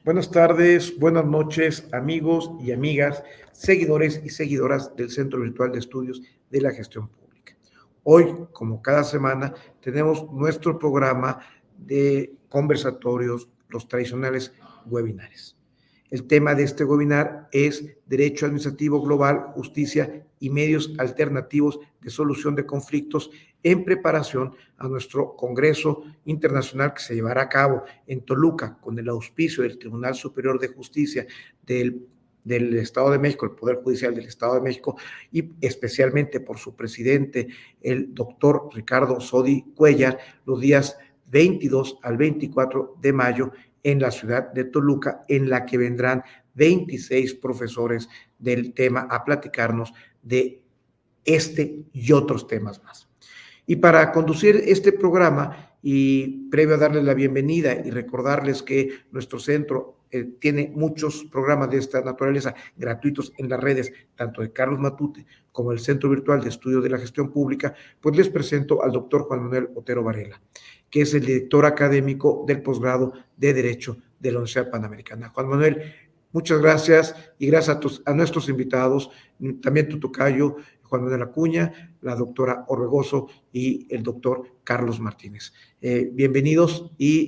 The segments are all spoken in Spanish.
Buenas tardes, buenas noches, amigos y amigas, seguidores y seguidoras del Centro Virtual de Estudios de la Gestión Pública. Hoy, como cada semana, tenemos nuestro programa de conversatorios, los tradicionales webinars. El tema de este webinar es Derecho Administrativo Global, Justicia y Medios Alternativos de Solución de Conflictos en preparación a nuestro Congreso Internacional que se llevará a cabo en Toluca con el auspicio del Tribunal Superior de Justicia del Estado de México, el Poder Judicial del Estado de México, y especialmente por su presidente, el doctor Ricardo Sodi Cuellar, los días 22 al 24 de mayo en la ciudad de Toluca, en la que vendrán 26 profesores del tema a platicarnos de este y otros temas más. Y para conducir este programa, y previo a darles la bienvenida y recordarles que nuestro centro tiene muchos programas de esta naturaleza gratuitos en las redes, tanto de Carlos Matute como el Centro Virtual de Estudios de la Gestión Pública, pues les presento al doctor Juan Manuel Otero Varela, que es el director académico del posgrado de Derecho de la Universidad Panamericana. Juan Manuel, muchas gracias y gracias a nuestros invitados, también tu tocayo, Juan Manuel Acuña, la doctora Orbegoso y el doctor Carlos Martínez. Bienvenidos y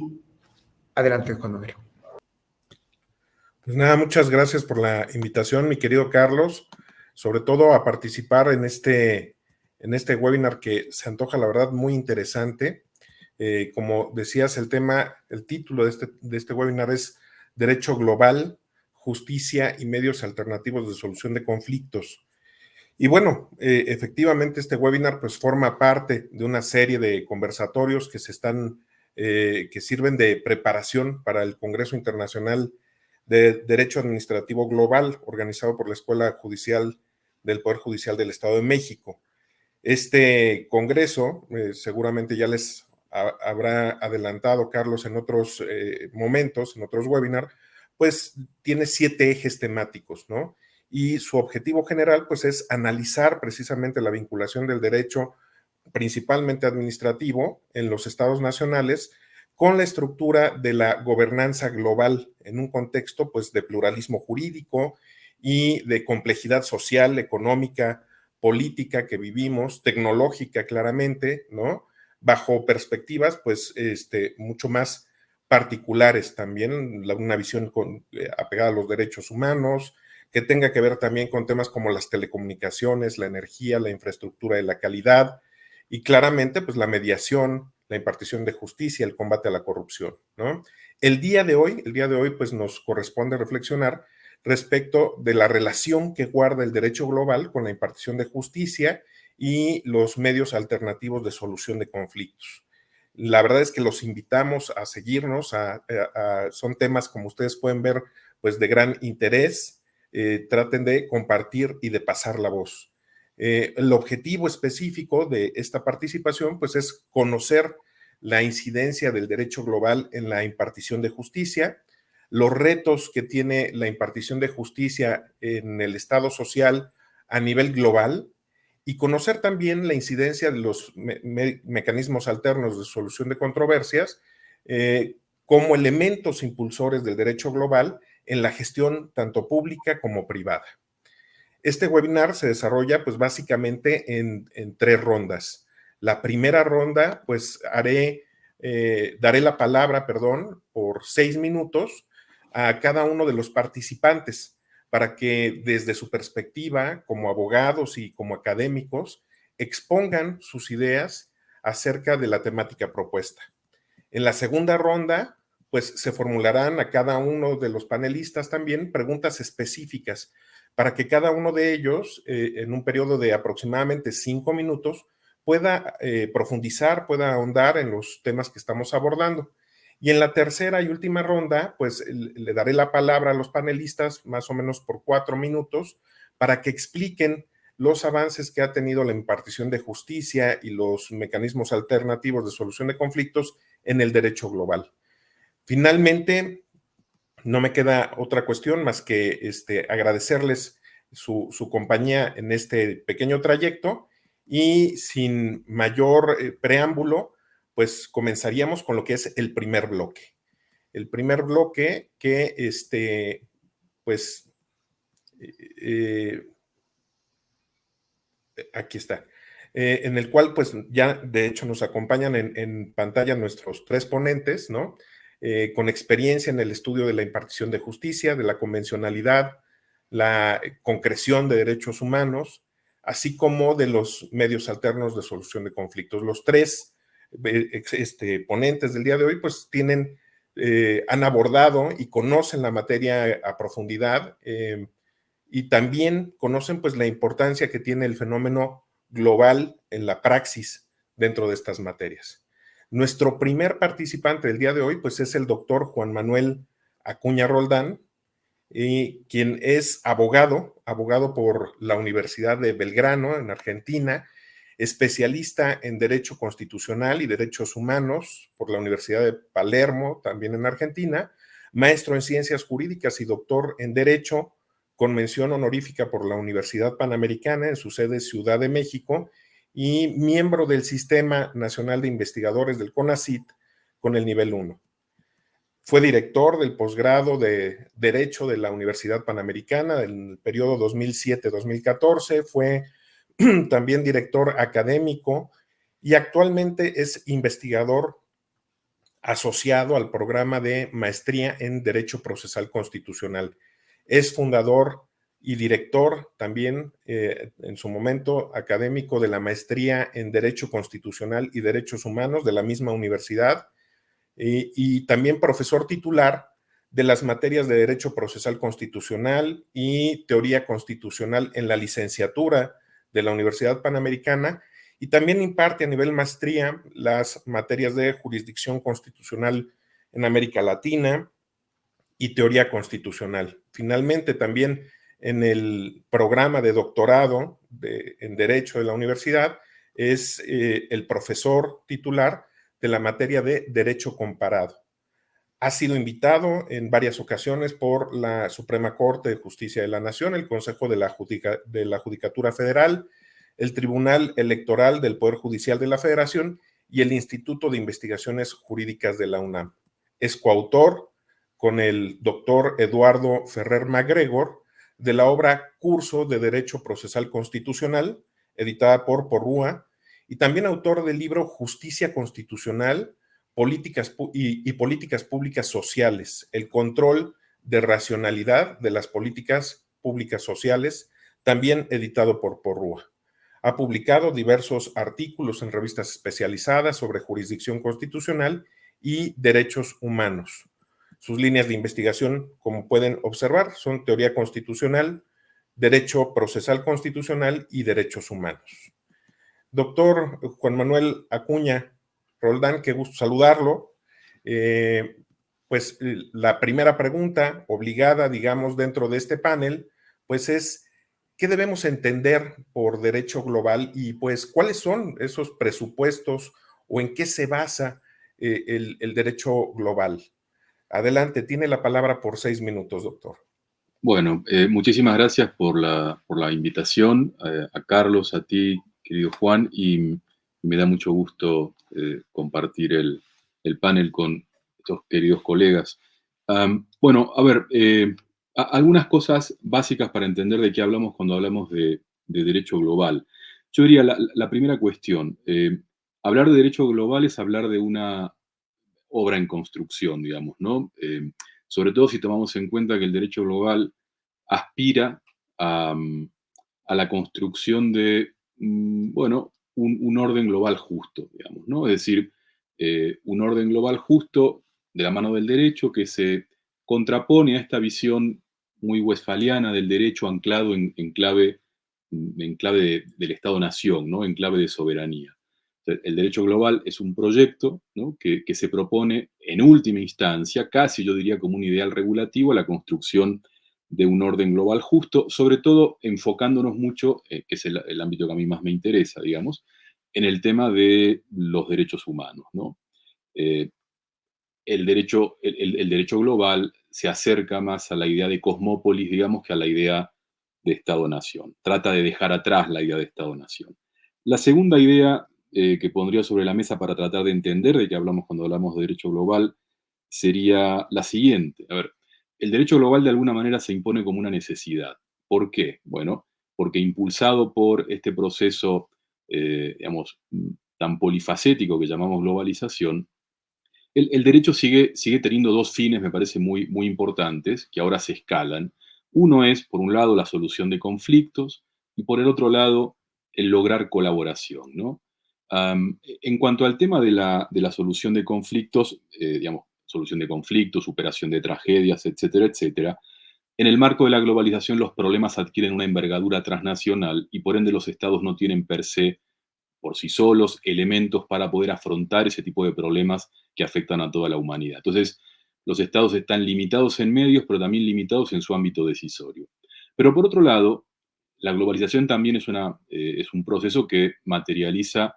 adelante, Juan Manuel. Pues nada, muchas gracias por la invitación, mi querido Carlos, sobre todo a participar en este webinar que se antoja, la verdad, muy interesante. Como decías, el título de este webinar es Derecho Global, Justicia y Medios Alternativos de Solución de Conflictos. Y bueno, efectivamente este webinar pues forma parte de una serie de conversatorios que que sirven de preparación para el Congreso Internacional de Derecho Administrativo Global, organizado por la Escuela Judicial del Poder Judicial del Estado de México. Este congreso, seguramente ya les habrá adelantado Carlos en otros momentos, en otros webinars, pues tiene 7 ejes temáticos, ¿no? Y su objetivo general, pues, es analizar precisamente la vinculación del derecho, principalmente administrativo, en los estados nacionales, con la estructura de la gobernanza global en un contexto, pues, de pluralismo jurídico y de complejidad social, económica, política que vivimos, tecnológica claramente, ¿no? Bajo perspectivas, pues, mucho más particulares también, una visión apegada a los derechos humanos, que tenga que ver también con temas como las telecomunicaciones, la energía, la infraestructura de la calidad y claramente pues la mediación, la impartición de justicia, el combate a la corrupción, ¿no? El día de hoy pues nos corresponde reflexionar respecto de la relación que guarda el derecho global con la impartición de justicia y los medios alternativos de solución de conflictos. La verdad es que los invitamos a seguirnos, son temas, como ustedes pueden ver, pues de gran interés. Traten de compartir y de pasar la voz. El objetivo específico de esta participación, pues, es conocer la incidencia del derecho global en la impartición de justicia, los retos que tiene la impartición de justicia en el Estado social a nivel global y conocer también la incidencia de los mecanismos alternos de solución de controversias como elementos impulsores del derecho global en la gestión tanto pública como privada. Este webinar se desarrolla pues básicamente en 3 rondas. La primera ronda pues daré la palabra, por 6 minutos a cada uno de los participantes para que desde su perspectiva como abogados y como académicos expongan sus ideas acerca de la temática propuesta. En la segunda ronda, pues se formularán a cada uno de los panelistas también preguntas específicas para que cada uno de ellos, en un periodo de aproximadamente 5 minutos, pueda profundizar, pueda ahondar en los temas que estamos abordando. Y en la tercera y última ronda, pues le daré la palabra a los panelistas más o menos por 4 minutos para que expliquen los avances que ha tenido la impartición de justicia y los mecanismos alternativos de solución de conflictos en el derecho global. Finalmente, no me queda otra cuestión más que agradecerles su compañía en este pequeño trayecto y sin mayor preámbulo, pues comenzaríamos con lo que es el primer bloque. el primer bloque que, pues, aquí está, en el cual pues ya de hecho nos acompañan en pantalla nuestros tres ponentes, ¿no? Con experiencia en el estudio de la impartición de justicia, de la convencionalidad, la concreción de derechos humanos, así como de los medios alternos de solución de conflictos. Los tres ponentes del día de hoy pues han abordado y conocen la materia a profundidad, y también conocen pues la importancia que tiene el fenómeno global en la praxis dentro de estas materias. Nuestro primer participante del día de hoy pues es el doctor Juan Manuel Acuña Roldán, quien es abogado por la Universidad de Belgrano en Argentina, especialista en Derecho Constitucional y Derechos Humanos por la Universidad de Palermo, también en Argentina, maestro en Ciencias Jurídicas y doctor en Derecho con mención honorífica por la Universidad Panamericana en su sede Ciudad de México y miembro del Sistema Nacional de Investigadores del CONACYT con el nivel 1. Fue director del posgrado de Derecho de la Universidad Panamericana en el periodo 2007-2014, fue también director académico y actualmente es investigador asociado al programa de maestría en Derecho Procesal Constitucional. Es fundador y director también, en su momento, académico de la maestría en Derecho Constitucional y Derechos Humanos de la misma universidad, y también profesor titular de las materias de Derecho Procesal Constitucional y Teoría Constitucional en la licenciatura de la Universidad Panamericana, y también imparte a nivel maestría las materias de Jurisdicción Constitucional en América Latina y Teoría Constitucional. Finalmente, también en el programa de doctorado en Derecho de la universidad es el profesor titular de la materia de Derecho Comparado. Ha sido invitado en varias ocasiones por la Suprema Corte de Justicia de la Nación, el Consejo de la Judicatura Federal, el Tribunal Electoral del Poder Judicial de la Federación y el Instituto de Investigaciones Jurídicas de la UNAM. Es coautor con el doctor Eduardo Ferrer MacGregor de la obra Curso de Derecho Procesal Constitucional, editada por Porrúa, y también autor del libro Justicia Constitucional, Políticas Públicas Sociales, el control de racionalidad de las políticas públicas sociales, también editado por Porrúa. Ha publicado diversos artículos en revistas especializadas sobre jurisdicción constitucional y derechos humanos. Sus líneas de investigación, como pueden observar, son teoría constitucional, derecho procesal constitucional y derechos humanos. Doctor Juan Manuel Acuña Roldán, qué gusto saludarlo. Pues la primera pregunta obligada, digamos, dentro de este panel, pues es, ¿qué debemos entender por derecho global y pues cuáles son esos presupuestos o en qué se basa el derecho global? Adelante, tiene la palabra por 6 minutos, doctor. Bueno, muchísimas gracias por la invitación, a Carlos, a ti, querido Juan, y me da mucho gusto compartir el panel con estos queridos colegas. Bueno, a ver, algunas cosas básicas para entender de qué hablamos cuando hablamos de derecho global. Yo diría la primera cuestión, hablar de derecho global es hablar de una obra en construcción, digamos, ¿no? Sobre todo si tomamos en cuenta que el derecho global aspira a la construcción de, bueno, un orden global justo, digamos, ¿no? Es decir, un orden global justo de la mano del derecho que se contrapone a esta visión muy westfaliana del derecho anclado en clave del Estado-nación, ¿no? En clave de soberanía. El derecho global es un proyecto, ¿no? que se propone en última instancia, casi yo diría como un ideal regulativo, la construcción de un orden global justo, sobre todo enfocándonos mucho, que es el ámbito que a mí más me interesa, digamos, en el tema de los derechos humanos, ¿no? El derecho global se acerca más a la idea de cosmópolis, digamos, que a la idea de Estado-nación. Trata de dejar atrás la idea de Estado-nación. La segunda idea que pondría sobre la mesa para tratar de entender de qué hablamos cuando hablamos de derecho global sería la siguiente. A ver, el derecho global de alguna manera se impone como una necesidad. ¿Por qué? Bueno, porque impulsado por este proceso, digamos, tan polifacético que llamamos globalización, el derecho sigue teniendo dos fines, me parece, muy, muy importantes, que ahora se escalan. Uno es, por un lado, la solución de conflictos y por el otro lado, el lograr colaboración, ¿no? En cuanto al tema de la solución de conflictos, digamos, solución de conflictos, superación de tragedias, etcétera, etcétera, en el marco de la globalización los problemas adquieren una envergadura transnacional y por ende los estados no tienen per se por sí solos elementos para poder afrontar ese tipo de problemas que afectan a toda la humanidad. Entonces, los estados están limitados en medios, pero también limitados en su ámbito decisorio. Pero por otro lado, la globalización también es un proceso que materializa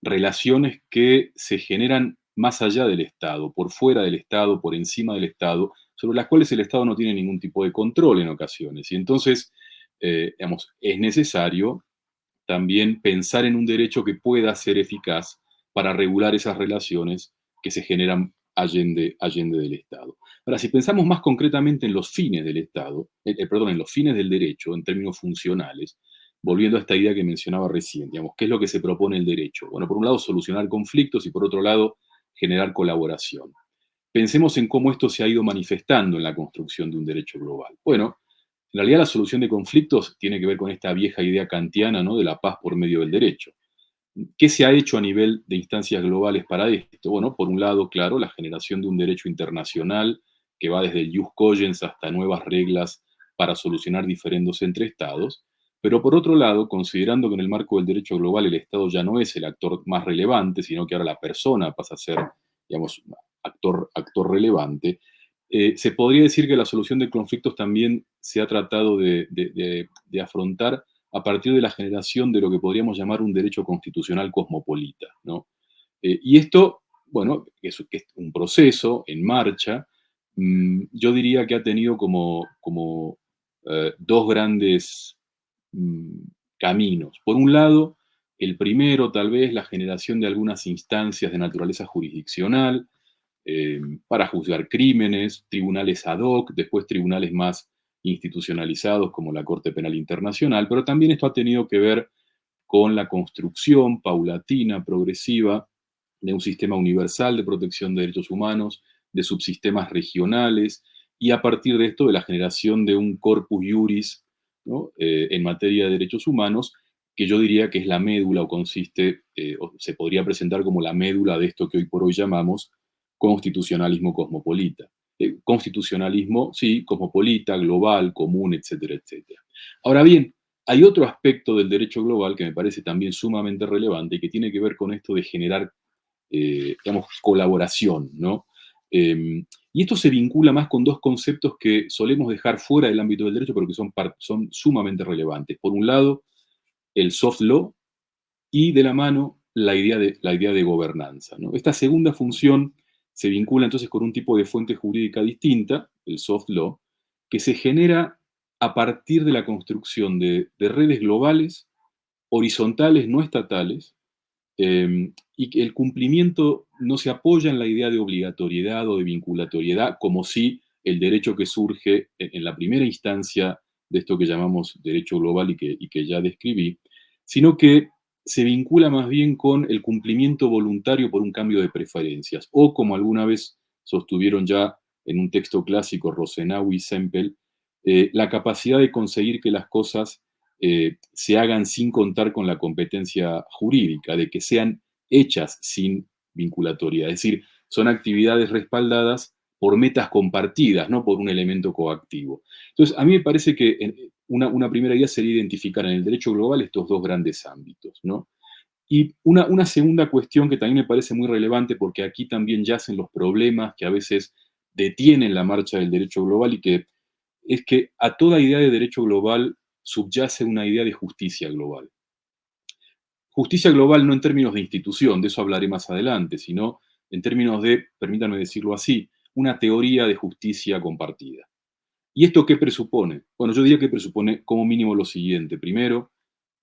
relaciones que se generan más allá del Estado, por fuera del Estado, por encima del Estado, sobre las cuales el Estado no tiene ningún tipo de control en ocasiones. Y entonces, digamos, es necesario también pensar en un derecho que pueda ser eficaz para regular esas relaciones que se generan allende del Estado. Ahora, si pensamos más concretamente en los fines del Estado, perdón, en los fines del derecho, en términos funcionales, volviendo a esta idea que mencionaba recién, digamos, ¿qué es lo que se propone el derecho? Bueno, por un lado, solucionar conflictos y por otro lado, generar colaboración. Pensemos en cómo esto se ha ido manifestando en la construcción de un derecho global. Bueno, en realidad la solución de conflictos tiene que ver con esta vieja idea kantiana, ¿no?, de la paz por medio del derecho. ¿Qué se ha hecho a nivel de instancias globales para esto? Bueno, por un lado, claro, la generación de un derecho internacional que va desde el jus cogens hasta nuevas reglas para solucionar diferendos entre estados, pero por otro lado, considerando que en el marco del derecho global el Estado ya no es el actor más relevante, sino que ahora la persona pasa a ser, digamos, actor relevante, se podría decir que la solución de conflictos también se ha tratado de afrontar a partir de la generación de lo que podríamos llamar un derecho constitucional cosmopolita, ¿no? Y esto, bueno, que es un proceso en marcha, yo diría que ha tenido como dos grandes mm, caminos. Por un lado, el primero, tal vez, la generación de algunas instancias de naturaleza jurisdiccional, eh, para juzgar crímenes, tribunales ad hoc, después tribunales más institucionalizados como la Corte Penal Internacional, pero también esto ha tenido que ver con la construcción paulatina, progresiva, de un sistema universal de protección de derechos humanos, de subsistemas regionales, y a partir de esto de la generación de un corpus iuris, ¿no?, en materia de derechos humanos, que yo diría que es la médula o consiste, o se podría presentar como la médula de esto que hoy por hoy llamamos constitucionalismo cosmopolita. Constitucionalismo, sí, cosmopolita, global, común, etcétera, etcétera. Ahora bien, hay otro aspecto del derecho global que me parece también sumamente relevante y que tiene que ver con esto de generar, digamos, colaboración, ¿no? Y esto se vincula más con dos conceptos que solemos dejar fuera del ámbito del derecho, pero que son sumamente relevantes. Por un lado, el soft law y de la mano la idea de gobernanza, ¿no? Esta segunda función se vincula entonces con un tipo de fuente jurídica distinta, el soft law, que se genera a partir de la construcción de redes globales, horizontales, no estatales, y que el cumplimiento no se apoya en la idea de obligatoriedad o de vinculatoriedad, como si el derecho que surge en la primera instancia de esto que llamamos derecho global y que ya describí, sino que se vincula más bien con el cumplimiento voluntario por un cambio de preferencias, o como alguna vez sostuvieron ya en un texto clásico Rosenau y Sempel, la capacidad de conseguir que las cosas se hagan sin contar con la competencia jurídica, de que sean hechas sin vinculatoria. Es decir, son actividades respaldadas por metas compartidas, no por un elemento coactivo. Entonces, a mí me parece que una primera idea sería identificar en el derecho global estos dos grandes ámbitos, ¿no? Y una segunda cuestión que también me parece muy relevante, porque aquí también yacen los problemas que a veces detienen la marcha del derecho global y que es que a toda idea de derecho global subyace una idea de justicia global. Justicia global no en términos de institución, de eso hablaré más adelante, sino en términos de, permítanme decirlo así, una teoría de justicia compartida. ¿Y esto qué presupone? Bueno, yo diría que presupone como mínimo lo siguiente. Primero,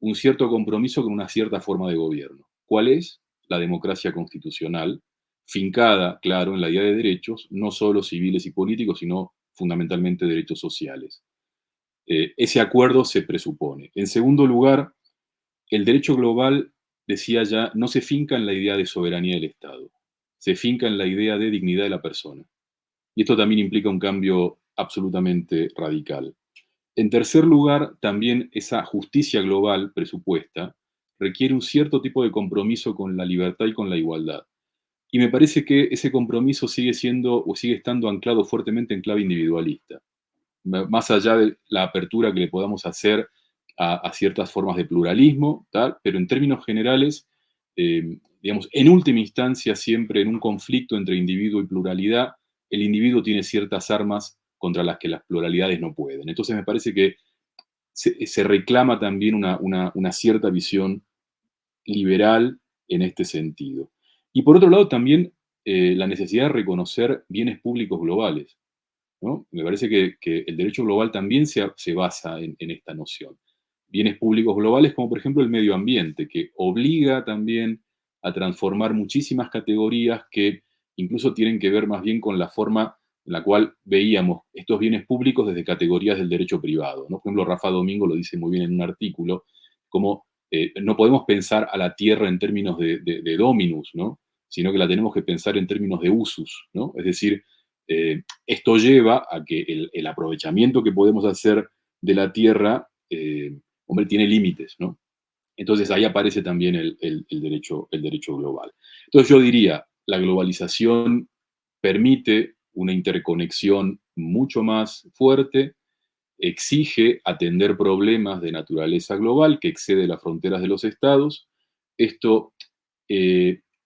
un cierto compromiso con una cierta forma de gobierno. ¿Cuál es? La democracia constitucional, fincada, claro, en la idea de derechos, no solo civiles y políticos, sino fundamentalmente derechos sociales. Ese acuerdo se presupone. En segundo lugar, el derecho global, decía ya, no se finca en la idea de soberanía del Estado, se finca en la idea de dignidad de la persona. Y esto también implica un cambio absolutamente radical. En tercer lugar, también esa justicia global presupuesta requiere un cierto tipo de compromiso con la libertad y con la igualdad. Y me parece que ese compromiso sigue siendo o sigue estando anclado fuertemente en clave individualista. Más allá de la apertura que le podamos hacer a ciertas formas de pluralismo, tal, pero en términos generales, digamos, en última instancia, siempre en un conflicto entre individuo y pluralidad, el individuo tiene ciertas armas contra las que las pluralidades no pueden. Entonces me parece que se reclama también una cierta visión liberal en este sentido. Y por otro lado, también la necesidad de reconocer bienes públicos globales, ¿no? Me parece que el derecho global también se basa en esta noción. Bienes públicos globales como por ejemplo el medio ambiente, que obliga también a transformar muchísimas categorías que incluso tienen que ver más bien con la forma en la cual veíamos estos bienes públicos desde categorías del derecho privado, ¿no? Por ejemplo, Rafa Domingo lo dice muy bien en un artículo, como no podemos pensar a la tierra en términos de dominus, ¿no? Sino que la tenemos que pensar en términos de usus, ¿no? Es decir, esto lleva a que el aprovechamiento que podemos hacer de la tierra, hombre, tiene límites, ¿no? Entonces ahí aparece también el derecho global. Entonces yo diría, la globalización permite una interconexión mucho más fuerte, exige atender problemas de naturaleza global que excede las fronteras de los estados. Esto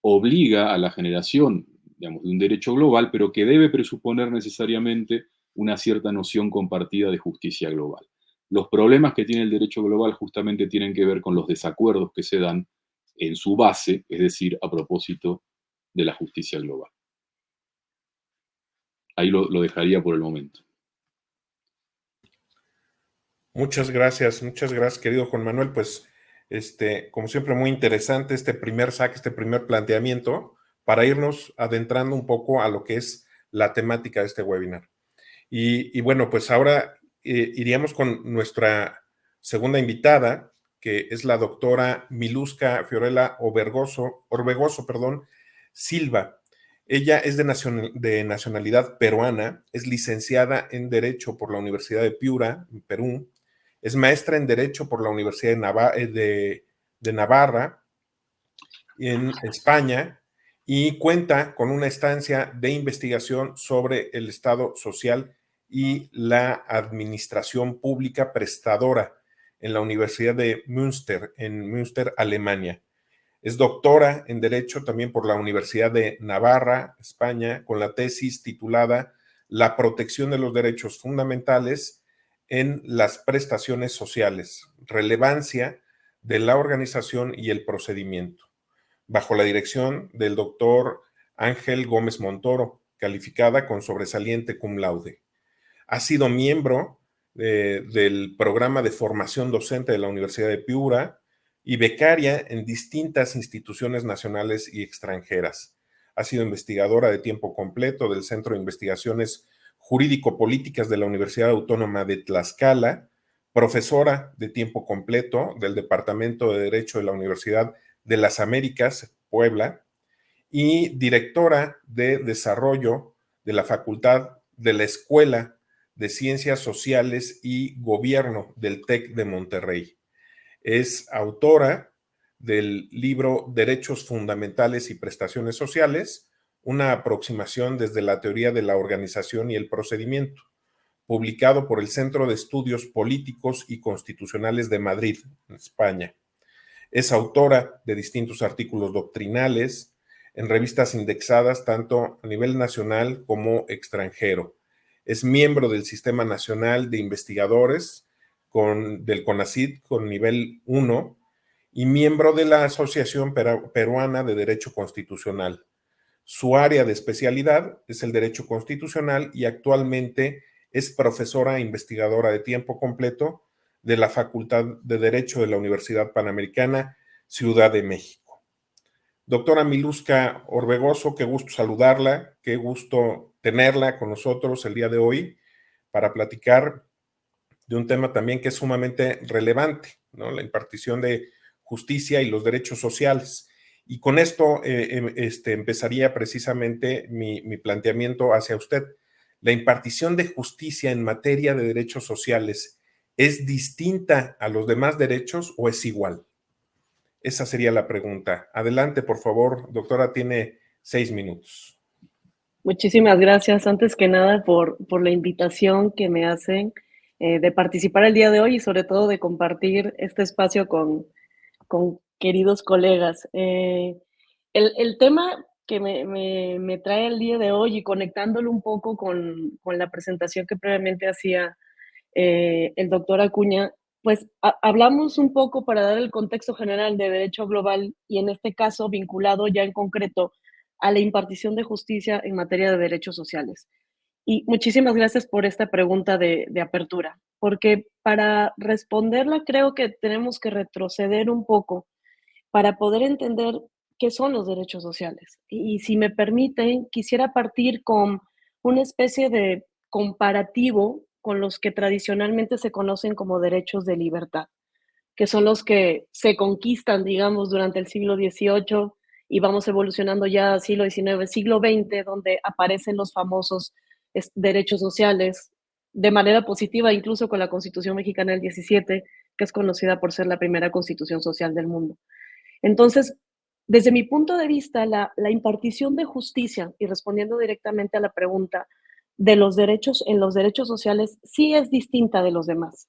obliga a la generación, digamos, de un derecho global, pero que debe presuponer necesariamente una cierta noción compartida de justicia global. Los problemas que tiene el derecho global justamente tienen que ver con los desacuerdos que se dan en su base, es decir, a propósito de la justicia global. Ahí lo dejaría por el momento. Muchas gracias, querido Juan Manuel. Pues, como siempre, muy interesante este primer saque, este primer planteamiento, para irnos adentrando un poco a lo que es la temática de este webinar. Y bueno, pues ahora iríamos con nuestra segunda invitada, que es la doctora Miluska Fiorella Orbegoso, Silva. Ella es de nacionalidad peruana, es licenciada en Derecho por la Universidad de Piura, en Perú, es maestra en Derecho por la Universidad de Navarra, en España, y cuenta con una estancia de investigación sobre el Estado social y la administración pública prestadora en la Universidad de Münster, en Münster, Alemania. Es doctora en Derecho también por la Universidad de Navarra, España, con la tesis titulada La protección de los derechos fundamentales en las prestaciones sociales, relevancia de la organización y el procedimiento, bajo la dirección del doctor Ángel Gómez Montoro, calificada con sobresaliente cum laude. Ha sido miembro del programa de formación docente de la Universidad de Piura y becaria en distintas instituciones nacionales y extranjeras. Ha sido investigadora de tiempo completo del Centro de Investigaciones Jurídico-Políticas de la Universidad Autónoma de Tlaxcala, profesora de tiempo completo del Departamento de Derecho de la Universidad de las Américas, Puebla, y directora de Desarrollo de la Facultad de la Escuela de Ciencias Sociales y Gobierno del TEC de Monterrey. Es autora del libro Derechos Fundamentales y Prestaciones Sociales, una aproximación desde la teoría de la organización y el procedimiento, publicado por el Centro de Estudios Políticos y Constitucionales de Madrid, España. Es autora de distintos artículos doctrinales en revistas indexadas tanto a nivel nacional como extranjero. Es miembro del Sistema Nacional de Investigadores del CONACYT con nivel 1 y miembro de la Asociación Peruana de Derecho Constitucional. Su área de especialidad es el Derecho Constitucional y actualmente es profesora e investigadora de tiempo completo de la Facultad de Derecho de la Universidad Panamericana, Ciudad de México. Doctora Miluska Orbegoso, qué gusto saludarla, qué gusto tenerla con nosotros el día de hoy para platicar de un tema también que es sumamente relevante, ¿no? La impartición de justicia y los derechos sociales. Y con esto empezaría precisamente mi planteamiento hacia usted. ¿La impartición de justicia en materia de derechos sociales es distinta a los demás derechos o es igual? Esa sería la pregunta. Adelante, por favor, doctora, tiene 6 minutos. Muchísimas gracias, antes que nada, por la invitación que me hacen de participar el día de hoy y sobre todo de compartir este espacio con queridos colegas. El tema que me trae el día de hoy y conectándolo un poco con la presentación que previamente hacía el doctor Acuña, pues hablamos un poco para dar el contexto general de derecho global y en este caso vinculado ya en concreto a la impartición de justicia en materia de derechos sociales. Y muchísimas gracias por esta pregunta de apertura, porque para responderla creo que tenemos que retroceder un poco para poder entender qué son los derechos sociales. Y si me permiten, quisiera partir con una especie de comparativo con los que tradicionalmente se conocen como derechos de libertad, que son los que se conquistan, digamos, durante el siglo XVIII y vamos evolucionando ya al siglo XIX, siglo XX, donde aparecen los famosos derechos sociales de manera positiva, incluso con la Constitución Mexicana del 17, que es conocida por ser la primera constitución social del mundo. Entonces, desde mi punto de vista, la impartición de justicia, y respondiendo directamente a la pregunta de los derechos en los derechos sociales, sí es distinta de los demás.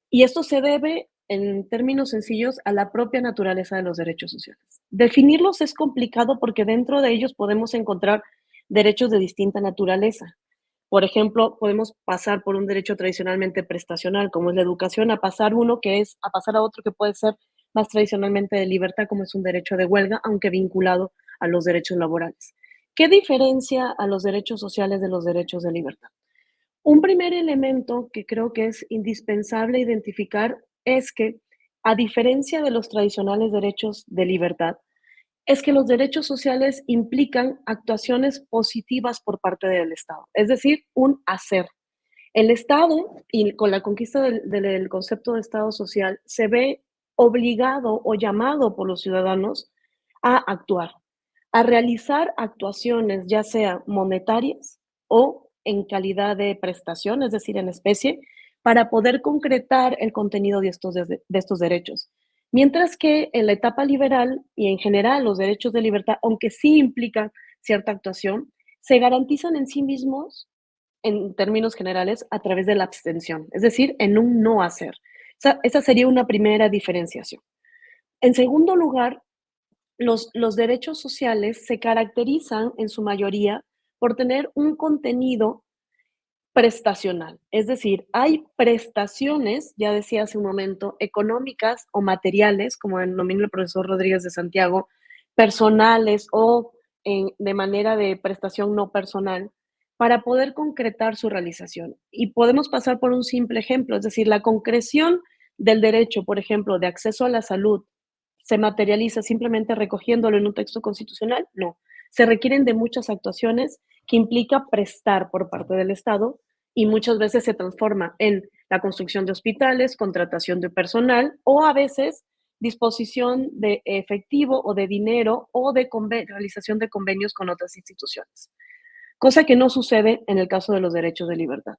Y esto se debe, en términos sencillos, a la propia naturaleza de los derechos sociales. Definirlos es complicado porque dentro de ellos podemos encontrar derechos de distinta naturaleza. Por ejemplo, podemos pasar por un derecho tradicionalmente prestacional, como es la educación, a pasar a otro que puede ser más tradicionalmente de libertad, como es un derecho de huelga, aunque vinculado a los derechos laborales. ¿Qué diferencia a los derechos sociales de los derechos de libertad? Un primer elemento que creo que es indispensable identificar es que, a diferencia de los tradicionales derechos de libertad, es que los derechos sociales implican actuaciones positivas por parte del Estado, es decir, un hacer. El Estado, y con la conquista del concepto de Estado social, se ve obligado o llamado por los ciudadanos a actuar, a realizar actuaciones, ya sea monetarias o en calidad de prestación, es decir, en especie, para poder concretar el contenido de estos derechos. Mientras que en la etapa liberal y en general los derechos de libertad, aunque sí implican cierta actuación, se garantizan en sí mismos en términos generales, a través de la abstención, es decir, en un no hacer. Esa sería una primera diferenciación. En segundo lugar, los derechos sociales se caracterizan en su mayoría por tener un contenido prestacional, es decir, hay prestaciones, ya decía hace un momento, económicas o materiales, como denomina el profesor Rodríguez de Santiago, personales o de manera de prestación no personal, para poder concretar su realización. Y podemos pasar por un simple ejemplo, es decir, la concreción del derecho, por ejemplo, de acceso a la salud, ¿se materializa simplemente recogiéndolo en un texto constitucional? No. Se requieren de muchas actuaciones que implica prestar por parte del Estado y muchas veces se transforma en la construcción de hospitales, contratación de personal o a veces disposición de efectivo o de dinero o de realización de convenios con otras instituciones, cosa que no sucede en el caso de los derechos de libertad.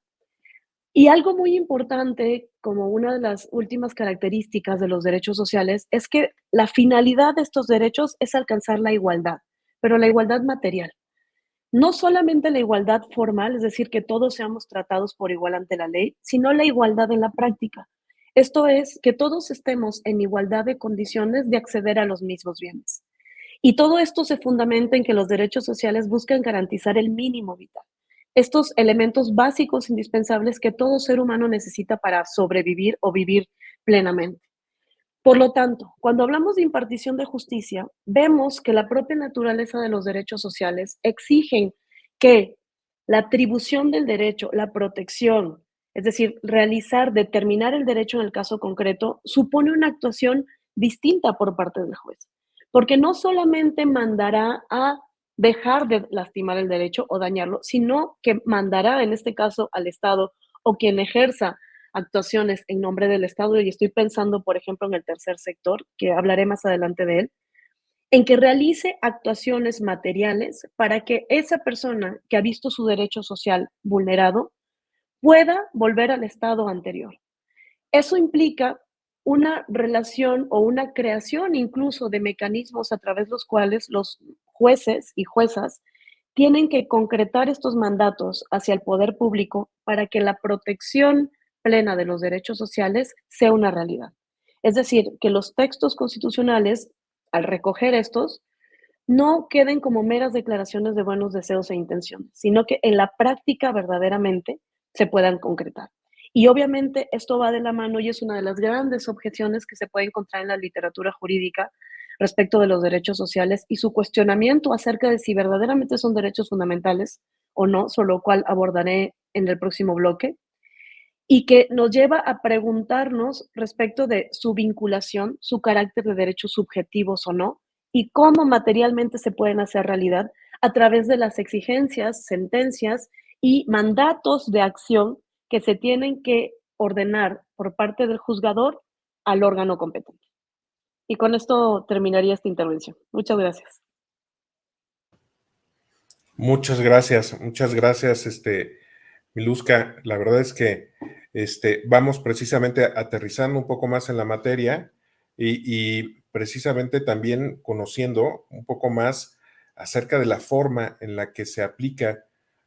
Y algo muy importante, como una de las últimas características de los derechos sociales, es que la finalidad de estos derechos es alcanzar la igualdad, pero la igualdad material. No solamente la igualdad formal, es decir, que todos seamos tratados por igual ante la ley, sino la igualdad en la práctica. Esto es, que todos estemos en igualdad de condiciones de acceder a los mismos bienes. Y todo esto se fundamenta en que los derechos sociales buscan garantizar el mínimo vital. Estos elementos básicos indispensables que todo ser humano necesita para sobrevivir o vivir plenamente. Por lo tanto, cuando hablamos de impartición de justicia, vemos que la propia naturaleza de los derechos sociales exigen que la atribución del derecho, la protección, es decir, determinar el derecho en el caso concreto, supone una actuación distinta por parte del juez. porque no solamente mandará a dejar de lastimar el derecho o dañarlo, sino que mandará, en este caso, al Estado o quien ejerza actuaciones en nombre del Estado, y estoy pensando, por ejemplo, en el tercer sector, que hablaré más adelante de él, en que realice actuaciones materiales para que esa persona que ha visto su derecho social vulnerado pueda volver al estado anterior. Eso implica una relación o una creación incluso de mecanismos a través de los cuales los jueces y juezas tienen que concretar estos mandatos hacia el poder público para que la protección plena de los derechos sociales sea una realidad. Es decir, que los textos constitucionales, al recoger estos, no queden como meras declaraciones de buenos deseos e intenciones, sino que en la práctica verdaderamente se puedan concretar. Y obviamente esto va de la mano y es una de las grandes objeciones que se puede encontrar en la literatura jurídica respecto de los derechos sociales y su cuestionamiento acerca de si verdaderamente son derechos fundamentales o no, sobre lo cual abordaré en el próximo bloque, y que nos lleva a preguntarnos respecto de su vinculación, su carácter de derechos subjetivos o no, y cómo materialmente se pueden hacer realidad a través de las exigencias, sentencias y mandatos de acción que se tienen que ordenar por parte del juzgador al órgano competente. Y con esto terminaría esta intervención. Muchas gracias. Muchas gracias, Miluska. La verdad es que vamos precisamente aterrizando un poco más en la materia y precisamente también conociendo un poco más acerca de la forma en la que se aplica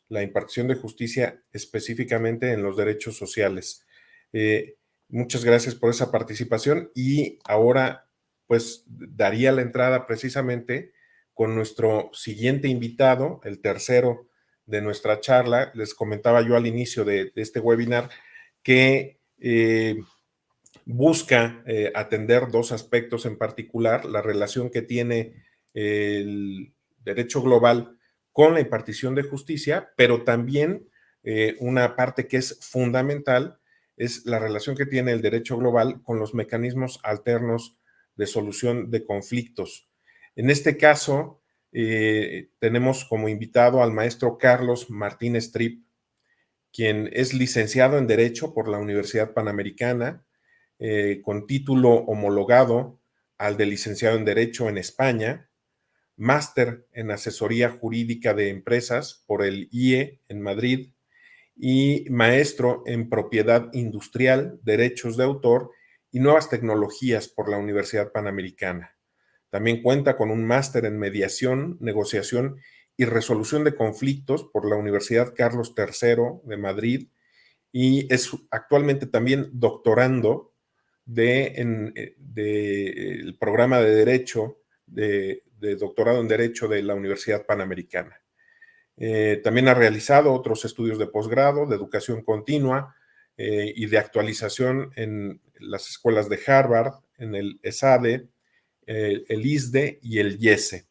la impartición de justicia específicamente en los derechos sociales. Muchas gracias por esa participación y ahora pues daría la entrada precisamente con nuestro siguiente invitado, el tercero de nuestra charla. Les comentaba yo al inicio de este webinar que busca atender dos aspectos en particular: la relación que tiene el derecho global con la impartición de justicia, pero también una parte que es fundamental es la relación que tiene el derecho global con los mecanismos alternos de solución de conflictos. En este caso, tenemos como invitado al maestro Carlos Martínez Tripp, quien es licenciado en Derecho por la Universidad Panamericana, con título homologado al de licenciado en Derecho en España, máster en Asesoría Jurídica de Empresas por el IE en Madrid y maestro en Propiedad Industrial, Derechos de Autor y Nuevas Tecnologías por la Universidad Panamericana. También cuenta con un máster en Mediación, Negociación y Resolución de Conflictos por la Universidad Carlos III de Madrid y es actualmente también doctorando del programa de Derecho, de doctorado en Derecho de la Universidad Panamericana. También ha realizado otros estudios de posgrado, de educación continua y de actualización en las escuelas de Harvard, en el ESADE, el ISDE y el IESE.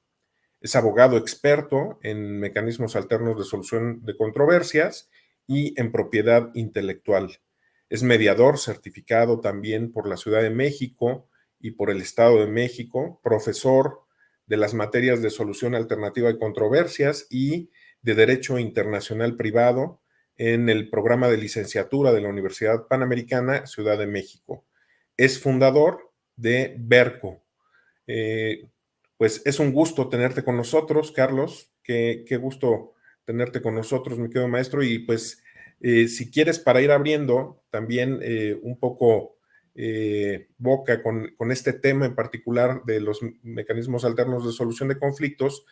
Es abogado experto en mecanismos alternos de solución de controversias y en propiedad intelectual. Es mediador certificado también por la Ciudad de México y por el Estado de México, profesor de las materias de solución alternativa de controversias y de Derecho Internacional Privado en el programa de licenciatura de la Universidad Panamericana, Ciudad de México. Es fundador de Berco. Pues es un gusto tenerte con nosotros, Carlos. Qué gusto tenerte con nosotros, mi querido maestro. Y pues, si quieres, para ir abriendo también un poco boca con este tema en particular de los mecanismos alternos de solución de conflictos,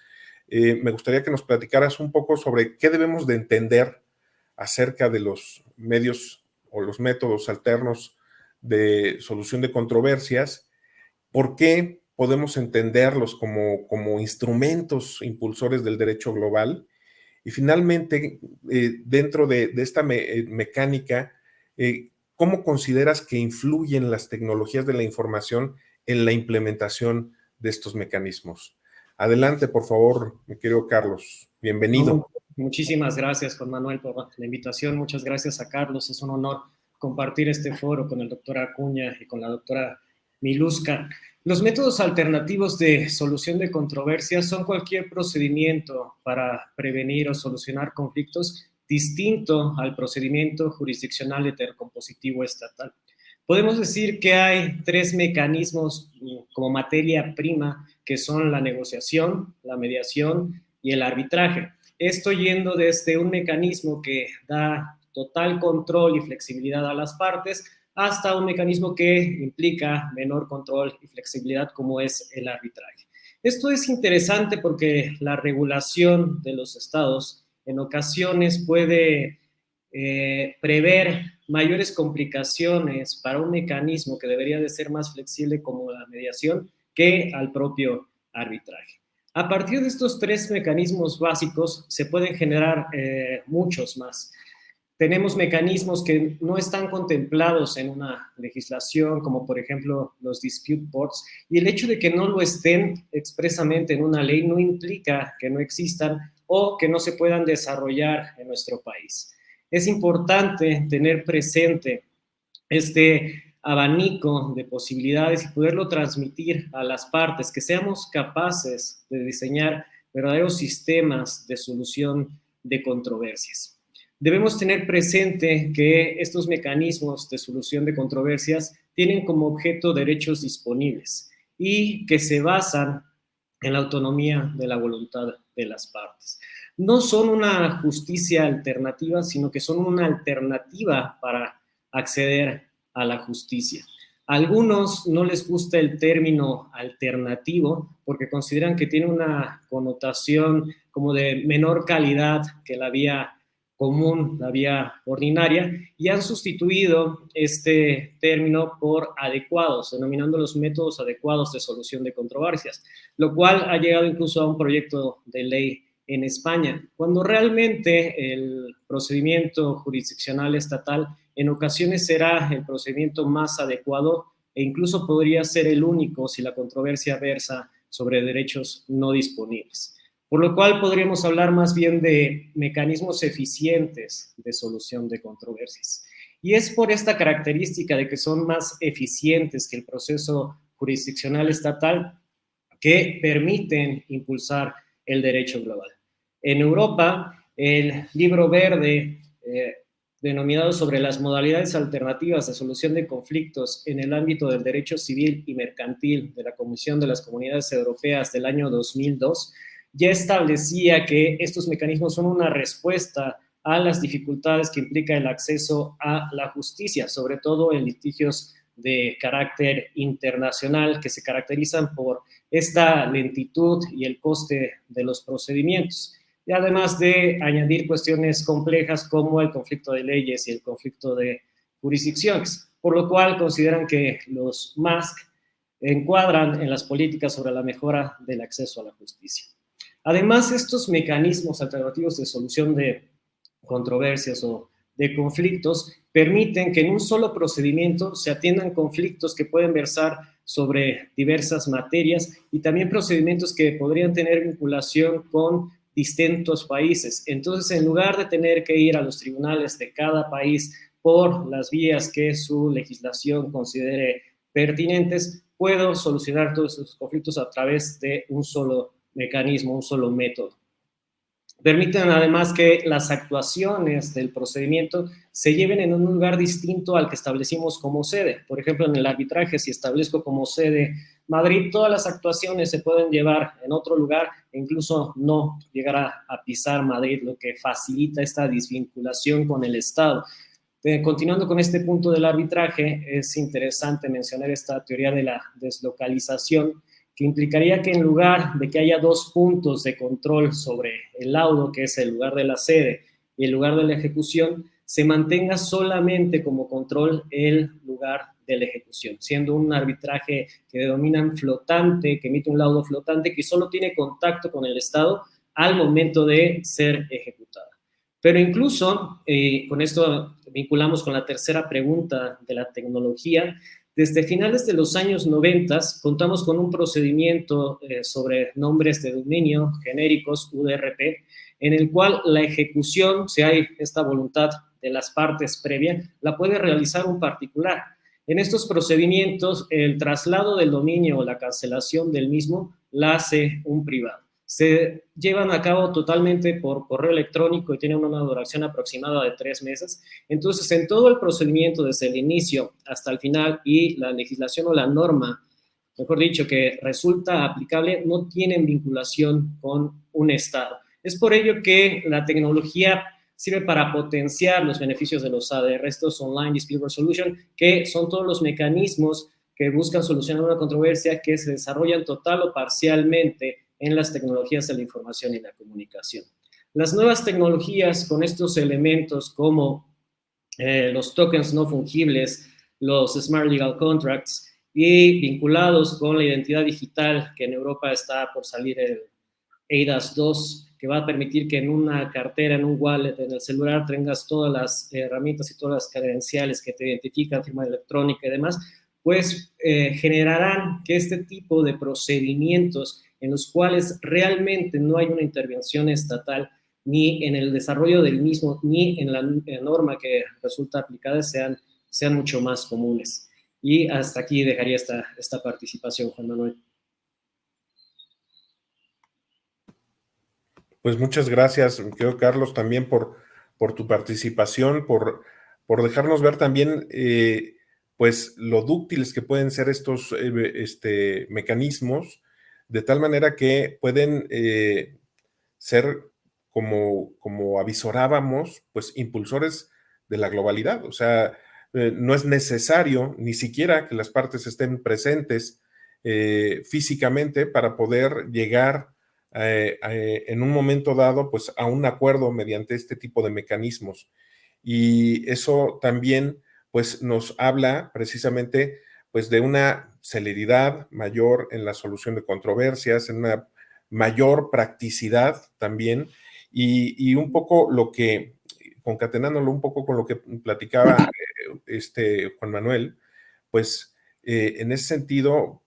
me gustaría que nos platicaras un poco sobre qué debemos de entender acerca de los medios o los métodos alternos de solución de controversias. ¿Por qué podemos entenderlos como instrumentos impulsores del derecho global? Y finalmente, dentro de esta mecánica, ¿cómo consideras que influyen las tecnologías de la información en la implementación de estos mecanismos? Adelante, por favor, mi querido Carlos. Bienvenido. No, muchísimas gracias, Juan Manuel, por la invitación. Muchas gracias a Carlos. Es un honor compartir este foro con el doctor Acuña y con la doctora Miluska. Los métodos alternativos de solución de controversias son cualquier procedimiento para prevenir o solucionar conflictos distinto al procedimiento jurisdiccional intercompositivo estatal. Podemos decir que hay 3 mecanismos como materia prima, que son la negociación, la mediación y el arbitraje. Esto yendo desde un mecanismo que da total control y flexibilidad a las partes, hasta un mecanismo que implica menor control y flexibilidad, como es el arbitraje. Esto es interesante porque la regulación de los estados en ocasiones puede prever mayores complicaciones para un mecanismo que debería de ser más flexible como la mediación que al propio arbitraje. A partir de estos 3 mecanismos básicos se pueden generar muchos más. Tenemos mecanismos que no están contemplados en una legislación, como por ejemplo los dispute boards, y el hecho de que no lo estén expresamente en una ley no implica que no existan o que no se puedan desarrollar en nuestro país. Es importante tener presente este abanico de posibilidades y poderlo transmitir a las partes, que seamos capaces de diseñar verdaderos sistemas de solución de controversias. Debemos tener presente que estos mecanismos de solución de controversias tienen como objeto derechos disponibles y que se basan en la autonomía de la voluntad de las partes. No son una justicia alternativa, sino que son una alternativa para acceder a la justicia. A algunos no les gusta el término alternativo porque consideran que tiene una connotación como de menor calidad que la vía común, la vía ordinaria, y han sustituido este término por adecuados, denominando los métodos adecuados de solución de controversias, lo cual ha llegado incluso a un proyecto de ley en España, cuando realmente el procedimiento jurisdiccional estatal en ocasiones será el procedimiento más adecuado e incluso podría ser el único si la controversia versa sobre derechos no disponibles. Por lo cual podríamos hablar más bien de mecanismos eficientes de solución de controversias. Y es por esta característica de que son más eficientes que el proceso jurisdiccional estatal que permiten impulsar el derecho global. En Europa, el libro verde denominado sobre las modalidades alternativas de solución de conflictos en el ámbito del derecho civil y mercantil de la Comisión de las Comunidades Europeas del año 2002, ya establecía que estos mecanismos son una respuesta a las dificultades que implica el acceso a la justicia, sobre todo en litigios de carácter internacional que se caracterizan por esta lentitud y el coste de los procedimientos, y además de añadir cuestiones complejas como el conflicto de leyes y el conflicto de jurisdicciones, por lo cual consideran que los MASC encuadran en las políticas sobre la mejora del acceso a la justicia. Además, estos mecanismos alternativos de solución de controversias o de conflictos permiten que en un solo procedimiento se atiendan conflictos que pueden versar sobre diversas materias y también procedimientos que podrían tener vinculación con distintos países. Entonces, en lugar de tener que ir a los tribunales de cada país por las vías que su legislación considere pertinentes, puedo solucionar todos estos conflictos a través de un solo mecanismo, un solo método. Permiten además que las actuaciones del procedimiento se lleven en un lugar distinto al que establecimos como sede. Por ejemplo, en el arbitraje, si establezco como sede Madrid, todas las actuaciones se pueden llevar en otro lugar e incluso no llegar a pisar Madrid, lo que facilita esta desvinculación con el Estado. Continuando con este punto del arbitraje, es interesante mencionar esta teoría de la deslocalización, que implicaría que en lugar de que haya 2 puntos de control sobre el laudo, que es el lugar de la sede y el lugar de la ejecución, se mantenga solamente como control el lugar de la ejecución, siendo un arbitraje que denominan flotante, que emite un laudo flotante, que solo tiene contacto con el Estado al momento de ser ejecutada. Pero incluso, con esto vinculamos con la tercera pregunta de la tecnología. Desde finales de los años 90 contamos con un procedimiento sobre nombres de dominio genéricos, UDRP, en el cual la ejecución, si hay esta voluntad de las partes previa, la puede realizar un particular. En estos procedimientos, el traslado del dominio o la cancelación del mismo la hace un privado. Se llevan a cabo totalmente por correo electrónico y tienen una duración aproximada de 3 meses. Entonces, en todo el procedimiento, desde el inicio hasta el final, y la legislación o la norma, mejor dicho, que resulta aplicable, no tienen vinculación con un Estado. Es por ello que la tecnología sirve para potenciar los beneficios de los ADR, estos Online Dispute Resolution, que son todos los mecanismos que buscan solucionar una controversia que se desarrollan total o parcialmente en las tecnologías de la información y la comunicación. Las nuevas tecnologías con estos elementos como los tokens no fungibles, los Smart Legal Contracts, y vinculados con la identidad digital, que en Europa está por salir el eIDAS 2, que va a permitir que en una cartera, en un wallet, en el celular, tengas todas las herramientas y todas las credenciales que te identifican, firma electrónica y demás, pues generarán que este tipo de procedimientos en los cuales realmente no hay una intervención estatal ni en el desarrollo del mismo, ni en la norma que resulta aplicada, sean mucho más comunes. Y hasta aquí dejaría esta participación, Juan Manuel. Pues muchas gracias, mi querido Carlos, también por tu participación, por dejarnos ver también pues lo dúctiles que pueden ser estos mecanismos, de tal manera que pueden ser, como avisorábamos, pues impulsores de la globalidad. O sea, no es necesario ni siquiera que las partes estén presentes físicamente para poder llegar en un momento dado, pues a un acuerdo mediante este tipo de mecanismos. Y eso también, pues nos habla precisamente, pues de una celeridad mayor en la solución de controversias, en una mayor practicidad también, y un poco lo que, concatenándolo un poco con lo que platicaba Juan Manuel, pues en ese sentido,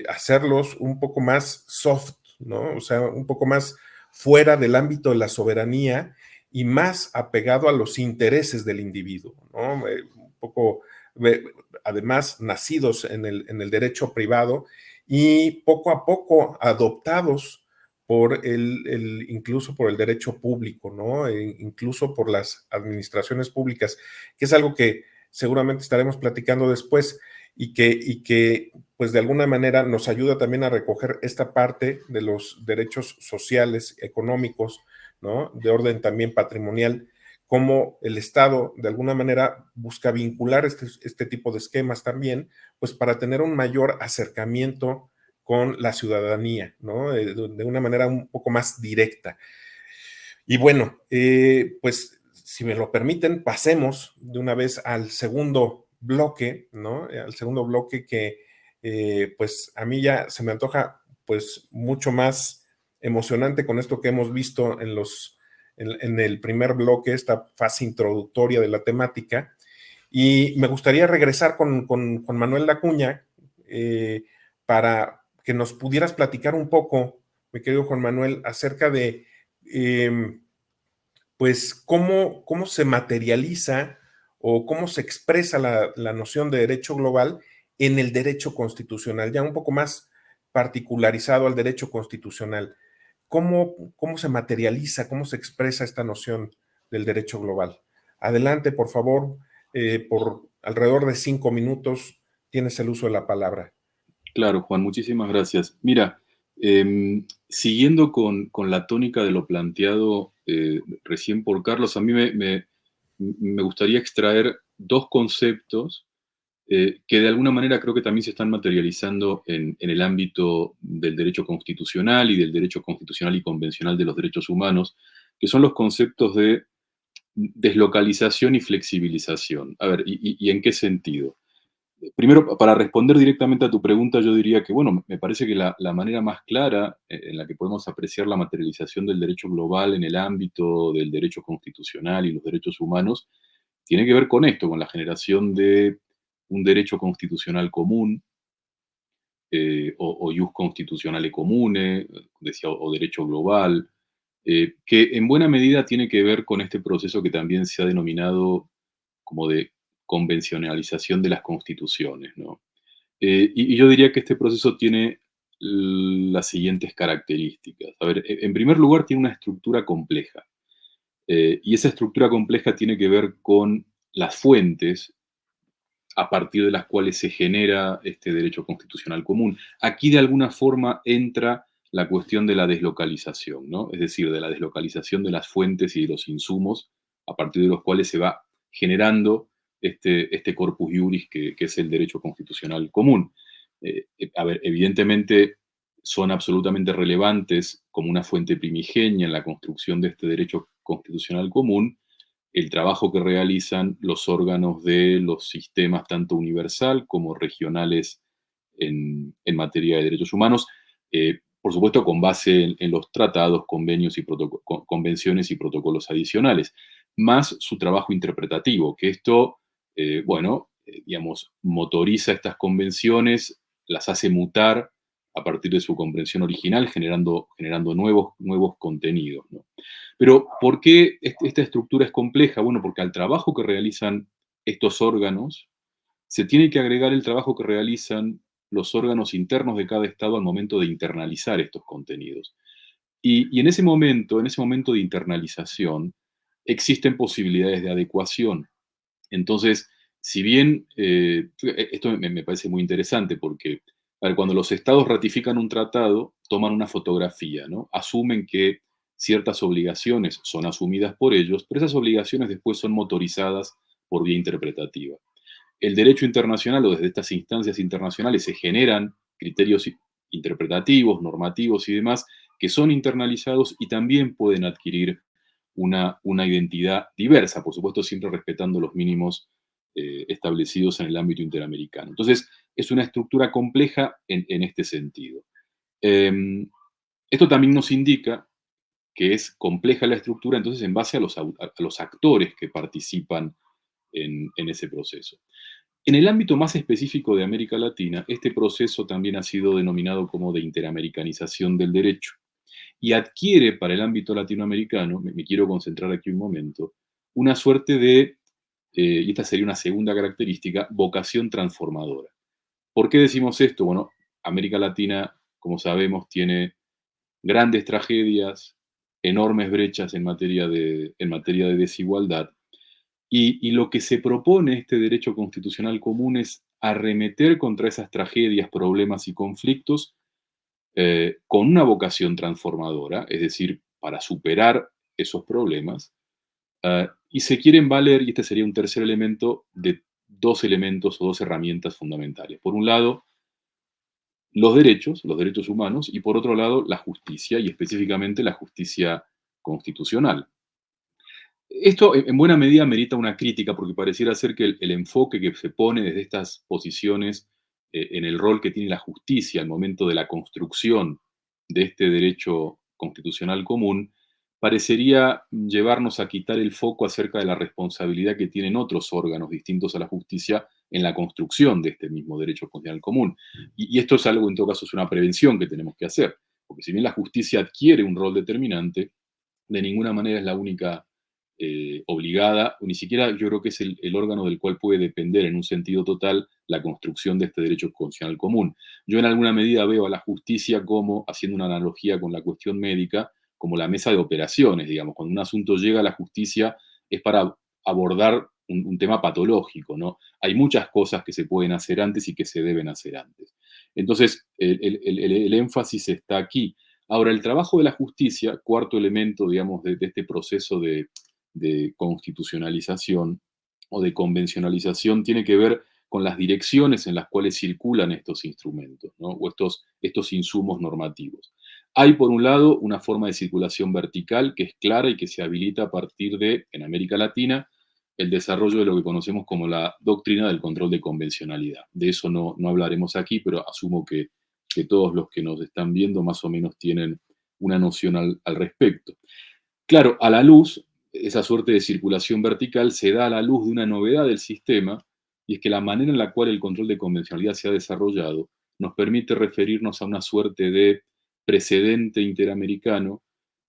hacerlos un poco más soft, ¿no? O sea, un poco más fuera del ámbito de la soberanía y más apegado a los intereses del individuo, ¿no? Un poco, además, nacidos en el derecho privado y poco a poco adoptados por incluso por el derecho público, ¿no? Incluso por las administraciones públicas, que es algo que seguramente estaremos platicando después y que pues de alguna manera nos ayuda también a recoger esta parte de los derechos sociales, económicos, ¿no? De orden también patrimonial, cómo el Estado de alguna manera busca vincular este tipo de esquemas también, pues para tener un mayor acercamiento con la ciudadanía, ¿no? De una manera un poco más directa. Y bueno, pues si me lo permiten, pasemos de una vez al segundo bloque, ¿no? Al segundo bloque que pues a mí ya se me antoja pues mucho más emocionante con esto que hemos visto en el primer bloque, esta fase introductoria de la temática. Y me gustaría regresar con Juan Manuel Lacuña para que nos pudieras platicar un poco, mi querido Juan Manuel, acerca de pues cómo se materializa o cómo se expresa la noción de derecho global en el derecho constitucional, ya un poco más particularizado al derecho constitucional. ¿Cómo se materializa, cómo se expresa esta noción del derecho global? Adelante, por favor, por alrededor de 5 minutos tienes el uso de la palabra. Claro, Juan, muchísimas gracias. Mira, siguiendo con la tónica de lo planteado recién por Carlos, a mí me gustaría extraer dos conceptos que de alguna manera creo que también se están materializando en el ámbito del derecho constitucional y del derecho constitucional y convencional de los derechos humanos, que son los conceptos de deslocalización y flexibilización. A ver, ¿y en qué sentido? Primero, para responder directamente a tu pregunta, yo diría que, bueno, me parece que la manera más clara en la que podemos apreciar la materialización del derecho global en el ámbito del derecho constitucional y los derechos humanos tiene que ver con esto, con la generación de un derecho constitucional común, o ius constitutionale comune, decía, o derecho global, que en buena medida tiene que ver con este proceso que también se ha denominado como de convencionalización de las constituciones, ¿no? Y yo diría que este proceso tiene las siguientes características. A ver, en primer lugar, tiene una estructura compleja. Y esa estructura compleja tiene que ver con las fuentes a partir de las cuales se genera este derecho constitucional común. Aquí de alguna forma entra la cuestión de la deslocalización, ¿no? Es decir, de la deslocalización de las fuentes y de los insumos a partir de los cuales se va generando este corpus iuris que es el derecho constitucional común. A ver, evidentemente son absolutamente relevantes como una fuente primigenia en la construcción de este derecho constitucional común el trabajo que realizan los órganos de los sistemas tanto universal como regionales en materia de derechos humanos, por supuesto con base en los tratados, convenios y convenciones y protocolos adicionales, más su trabajo interpretativo, que esto, digamos, motoriza estas convenciones, las hace mutar a partir de su comprensión original, generando nuevos contenidos, ¿no? Pero, ¿por qué esta estructura es compleja? Bueno, porque al trabajo que realizan estos órganos, se tiene que agregar el trabajo que realizan los órganos internos de cada Estado al momento de internalizar estos contenidos. Y en ese momento de internalización, existen posibilidades de adecuación. Entonces, si bien esto me parece muy interesante porque a ver, cuando los estados ratifican un tratado, toman una fotografía, ¿no? Asumen que ciertas obligaciones son asumidas por ellos, pero esas obligaciones después son motorizadas por vía interpretativa. El derecho internacional o desde estas instancias internacionales se generan criterios interpretativos, normativos y demás que son internalizados y también pueden adquirir una identidad diversa, por supuesto siempre respetando los mínimos establecidos en el ámbito interamericano. Entonces, es una estructura compleja en este sentido. Esto también nos indica que es compleja la estructura, entonces, en base a los actores que participan en ese proceso. En el ámbito más específico de América Latina, este proceso también ha sido denominado como de interamericanización del derecho y adquiere para el ámbito latinoamericano, me quiero concentrar aquí un momento, una suerte de, y esta sería una segunda característica, vocación transformadora. ¿Por qué decimos esto? Bueno, América Latina, como sabemos, tiene grandes tragedias, enormes brechas en materia de desigualdad, y lo que se propone este derecho constitucional común es arremeter contra esas tragedias, problemas y conflictos con una vocación transformadora, es decir, para superar esos problemas, y se quieren valer, y este sería un tercer elemento, de dos elementos o dos herramientas fundamentales. Por un lado, los derechos humanos, y por otro lado, la justicia, y específicamente la justicia constitucional. Esto en buena medida merita una crítica porque pareciera ser que el enfoque que se pone desde estas posiciones en el rol que tiene la justicia al momento de la construcción de este derecho constitucional común parecería llevarnos a quitar el foco acerca de la responsabilidad que tienen otros órganos distintos a la justicia en la construcción de este mismo derecho constitucional común. Y esto es algo, en todo caso, es una prevención que tenemos que hacer, porque si bien la justicia adquiere un rol determinante, de ninguna manera es la única obligada, o ni siquiera yo creo que es el órgano del cual puede depender en un sentido total la construcción de este derecho constitucional común. Yo en alguna medida veo a la justicia como, haciendo una analogía con la cuestión médica, como la mesa de operaciones, digamos. Cuando un asunto llega a la justicia es para abordar un tema patológico, ¿no? Hay muchas cosas que se pueden hacer antes y que se deben hacer antes. Entonces, el énfasis está aquí. Ahora, el trabajo de la justicia, cuarto elemento, digamos, de este proceso de constitucionalización o de convencionalización tiene que ver con las direcciones en las cuales circulan estos instrumentos, ¿no? O estos insumos normativos. Hay, por un lado, una forma de circulación vertical que es clara y que se habilita a partir de, en América Latina, el desarrollo de lo que conocemos como la doctrina del control de convencionalidad. De eso no hablaremos aquí, pero asumo que todos los que nos están viendo más o menos tienen una noción al respecto. Claro, a la luz, esa suerte de circulación vertical se da a la luz de una novedad del sistema, y es que la manera en la cual el control de convencionalidad se ha desarrollado nos permite referirnos a una suerte de precedente interamericano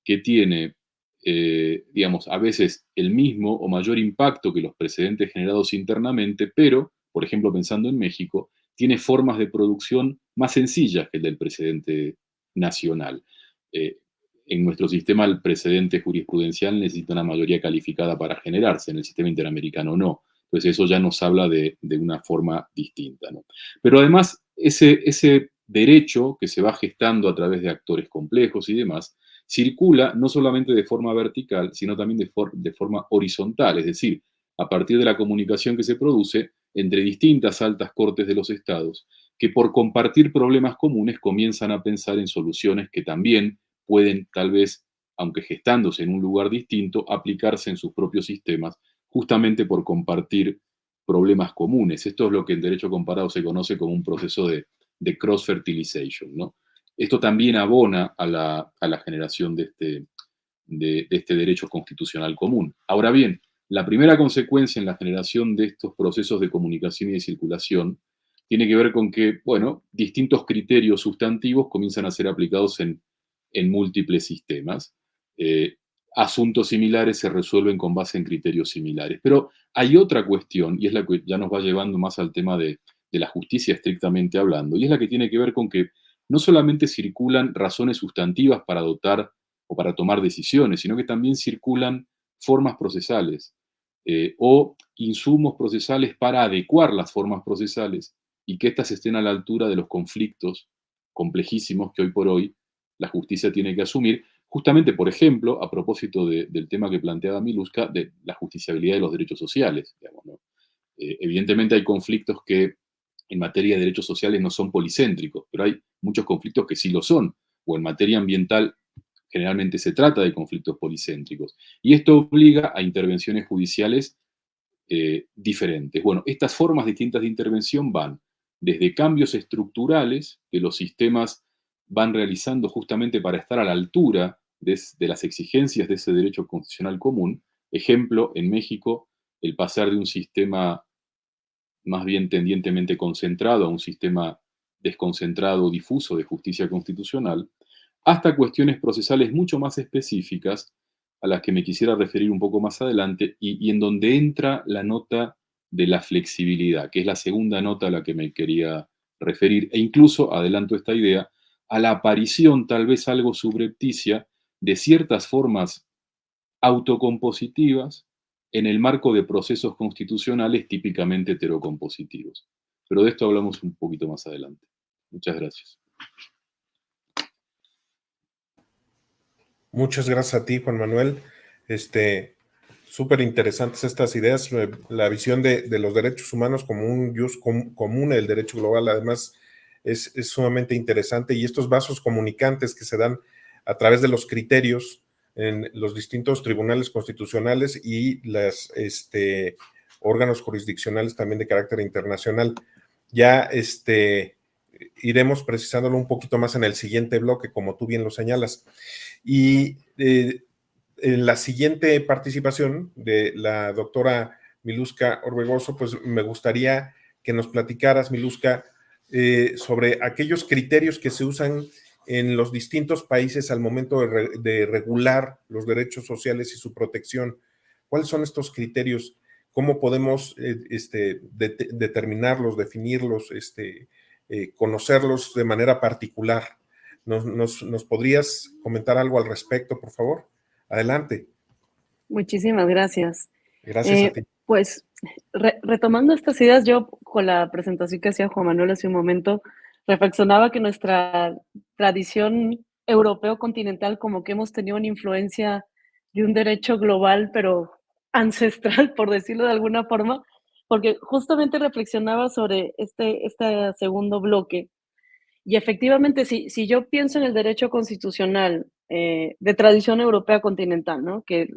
que tiene digamos, a veces el mismo o mayor impacto que los precedentes generados internamente, pero, por ejemplo, pensando en México, tiene formas de producción más sencillas que el del precedente nacional. Eh, en nuestro sistema el precedente jurisprudencial necesita una mayoría calificada para generarse, en el sistema interamericano no. Entonces eso ya nos habla de una forma distinta, ¿no? Pero además, ese derecho que se va gestando a través de actores complejos y demás, circula no solamente de forma vertical, sino también de forma horizontal, es decir, a partir de la comunicación que se produce entre distintas altas cortes de los estados, que por compartir problemas comunes comienzan a pensar en soluciones que también pueden, tal vez, aunque gestándose en un lugar distinto, aplicarse en sus propios sistemas, justamente por compartir problemas comunes. Esto es lo que en derecho comparado se conoce como un proceso de cross-fertilization, ¿no? Esto también abona a la generación de este derecho constitucional común. Ahora bien, la primera consecuencia en la generación de estos procesos de comunicación y de circulación tiene que ver con que, bueno, distintos criterios sustantivos comienzan a ser aplicados en múltiples sistemas. Asuntos similares se resuelven con base en criterios similares. Pero hay otra cuestión, y es la que ya nos va llevando más al tema de la justicia estrictamente hablando, y es la que tiene que ver con que no solamente circulan razones sustantivas para dotar o para tomar decisiones, sino que también circulan formas procesales o insumos procesales para adecuar las formas procesales y que éstas estén a la altura de los conflictos complejísimos que hoy por hoy la justicia tiene que asumir, justamente, por ejemplo, a propósito del tema que planteaba Miluska, de la justiciabilidad de los derechos sociales. Digamos, ¿no? Evidentemente hay conflictos que en materia de derechos sociales no son policéntricos, pero hay muchos conflictos que sí lo son, o en materia ambiental generalmente se trata de conflictos policéntricos. Y esto obliga a intervenciones judiciales diferentes. Bueno, estas formas distintas de intervención van desde cambios estructurales que los sistemas van realizando justamente para estar a la altura de las exigencias de ese derecho constitucional común. Ejemplo, en México, el pasar de un sistema más bien tendientemente concentrado a un sistema desconcentrado, difuso de justicia constitucional, hasta cuestiones procesales mucho más específicas a las que me quisiera referir un poco más adelante y en donde entra la nota de la flexibilidad, que es la segunda nota a la que me quería referir, e incluso, adelanto esta idea, a la aparición tal vez algo subrepticia de ciertas formas autocompositivas en el marco de procesos constitucionales típicamente heterocompositivos. Pero de esto hablamos un poquito más adelante. Muchas gracias. Muchas gracias a ti, Juan Manuel. Súper interesantes estas ideas. La visión de los derechos humanos como un jus común, el derecho global, además, es sumamente interesante. Y estos vasos comunicantes que se dan a través de los criterios en los distintos tribunales constitucionales y los órganos jurisdiccionales también de carácter internacional. Ya iremos precisándolo un poquito más en el siguiente bloque, como tú bien lo señalas. Y en la siguiente participación de la doctora Miluska Orbegoso, pues me gustaría que nos platicaras, Miluska, sobre aquellos criterios que se usan en los distintos países al momento de regular los derechos sociales y su protección. ¿Cuáles son estos criterios? ¿Cómo podemos determinarlos, definirlos, conocerlos de manera particular? ¿Nos podrías comentar algo al respecto, por favor? Adelante. Muchísimas gracias. Gracias a ti. Pues retomando estas ideas, yo con la presentación que hacía Juan Manuel hace un momento, reflexionaba que nuestra tradición europeo continental como que hemos tenido una influencia de un derecho global, pero ancestral, por decirlo de alguna forma, porque justamente reflexionaba sobre este segundo bloque. Y efectivamente, si yo pienso en el derecho constitucional de tradición europea continental, ¿no? Que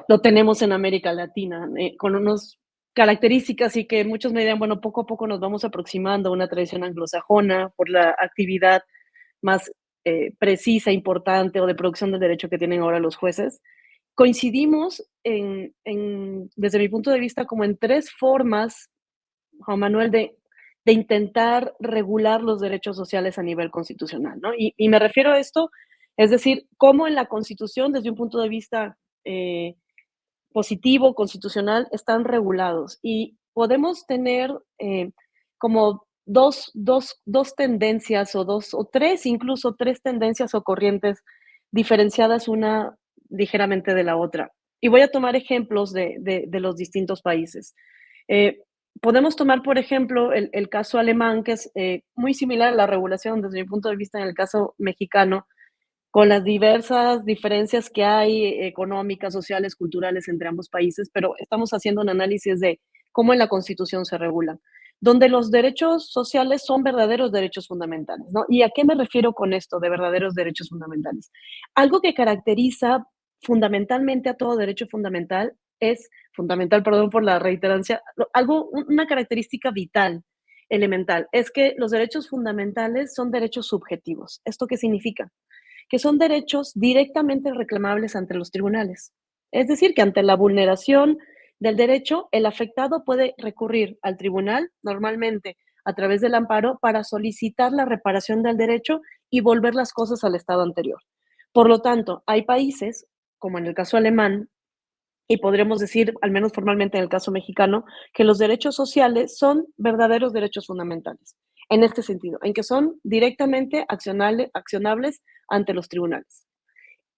lo tenemos en América Latina, con unas características y que muchos me dirán, bueno, poco a poco nos vamos aproximando a una tradición anglosajona por la actividad más precisa, importante o de producción del derecho que tienen ahora los jueces. Coincidimos desde mi punto de vista, como en tres formas, Juan Manuel, de intentar regular los derechos sociales a nivel constitucional, ¿no? Y me refiero a esto Es decir, cómo en la Constitución, desde un punto de vista positivo, constitucional, están regulados. Y podemos tener como dos tendencias o tres, incluso tres tendencias o corrientes diferenciadas una ligeramente de la otra. Y voy a tomar ejemplos de los distintos países. Eh, Podemos tomar, por ejemplo, el caso alemán, que es muy similar a la regulación desde mi punto de vista en el caso mexicano, con las diversas diferencias que hay económicas, sociales, culturales entre ambos países, pero estamos haciendo un análisis de cómo en la Constitución se regulan, donde los derechos sociales son verdaderos derechos fundamentales, ¿no? ¿Y a qué me refiero con esto de verdaderos derechos fundamentales? Algo que caracteriza fundamentalmente a todo derecho fundamental es, fundamental, perdón por la reiterancia, una característica vital, elemental, es que los derechos fundamentales son derechos subjetivos. ¿Esto qué significa? Que son derechos directamente reclamables ante los tribunales. Es decir, que ante la vulneración del derecho, el afectado puede recurrir al tribunal, normalmente a través del amparo, para solicitar la reparación del derecho y volver las cosas al estado anterior. Por lo tanto, hay países, como en el caso alemán, y podremos decir, al menos formalmente en el caso mexicano, que los derechos sociales son verdaderos derechos fundamentales, en este sentido, en que son directamente accionables ante los tribunales.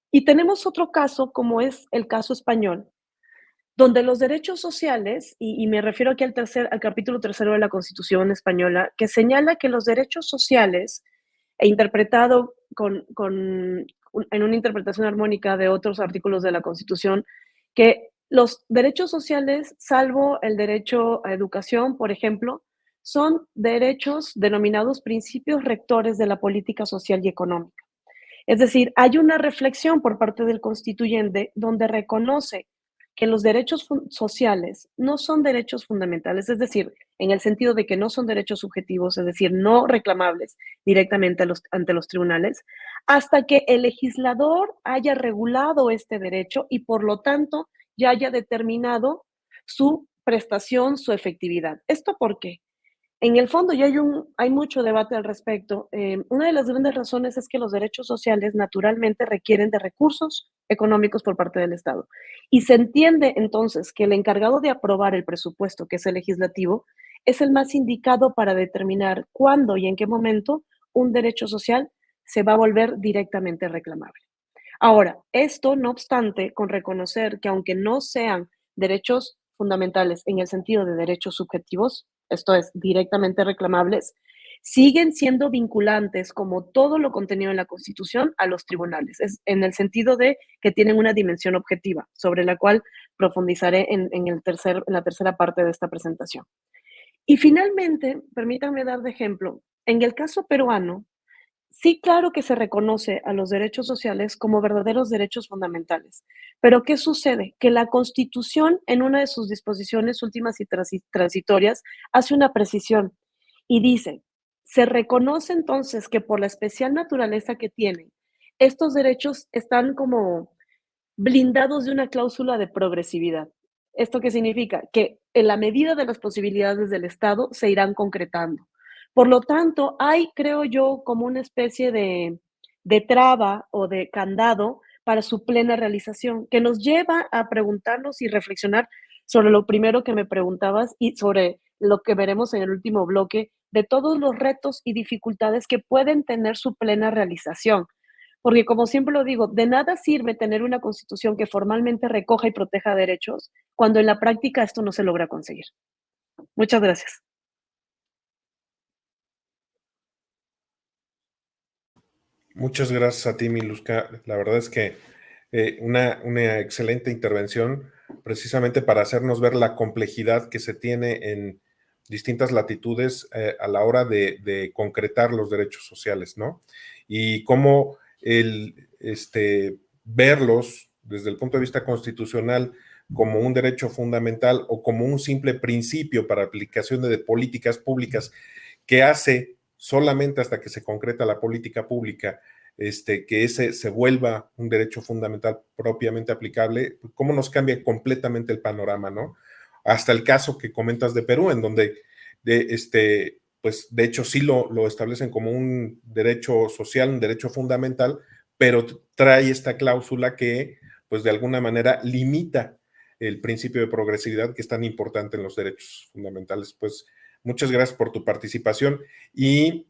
Y tenemos otro caso, como es el caso español, donde los derechos sociales, y me refiero aquí al capítulo tercero de la Constitución española, que señala que los derechos sociales, e interpretado en una interpretación armónica de otros artículos de la Constitución, que los derechos sociales, salvo el derecho a educación, por ejemplo, son derechos denominados principios rectores de la política social y económica. Es decir, hay una reflexión por parte del constituyente donde reconoce que los derechos sociales no son derechos fundamentales, es decir, en el sentido de que no son derechos subjetivos, es decir, no reclamables directamente ante los tribunales, hasta que el legislador haya regulado este derecho y por lo tanto ya haya determinado su prestación, su efectividad. ¿Esto por qué? En el fondo ya hay mucho debate al respecto. Una de las grandes razones es que los derechos sociales naturalmente requieren de recursos económicos por parte del Estado. Y se entiende entonces que el encargado de aprobar el presupuesto, que es el legislativo, es el más indicado para determinar cuándo y en qué momento un derecho social se va a volver directamente reclamable. Ahora, esto no obstante, con reconocer que aunque no sean derechos fundamentales en el sentido de derechos subjetivos, esto es, directamente reclamables, siguen siendo vinculantes, como todo lo contenido en la Constitución, a los tribunales, es en el sentido de que tienen una dimensión objetiva, sobre la cual profundizaré en la tercera parte de esta presentación. Y finalmente, permítanme dar de ejemplo, en el caso peruano, sí, claro que se reconoce a los derechos sociales como verdaderos derechos fundamentales. Pero ¿qué sucede? Que la Constitución, en una de sus disposiciones últimas y transitorias, hace una precisión y dice, se reconoce entonces que por la especial naturaleza que tienen, estos derechos están como blindados de una cláusula de progresividad. ¿Esto qué significa? Que en la medida de las posibilidades del Estado se irán concretando. Por lo tanto, hay, creo yo, como una especie de traba o de candado para su plena realización, que nos lleva a preguntarnos y reflexionar sobre lo primero que me preguntabas y sobre lo que veremos en el último bloque, de todos los retos y dificultades que pueden tener su plena realización. Porque como siempre lo digo, de nada sirve tener una constitución que formalmente recoja y proteja derechos cuando en la práctica esto no se logra conseguir. Muchas gracias. Muchas gracias a ti, Miluska. La verdad es que una excelente intervención precisamente para hacernos ver la complejidad que se tiene en distintas latitudes a la hora de concretar los derechos sociales, ¿no? Y cómo verlos desde el punto de vista constitucional como un derecho fundamental o como un simple principio para aplicación de políticas públicas que hace solamente hasta que se concreta la política pública, que ese se vuelva un derecho fundamental propiamente aplicable, cómo nos cambia completamente el panorama, ¿no? Hasta el caso que comentas de Perú, en donde pues de hecho sí lo establecen como un derecho social, un derecho fundamental, pero trae esta cláusula que, pues de alguna manera, limita el principio de progresividad que es tan importante en los derechos fundamentales. Pues muchas gracias por tu participación y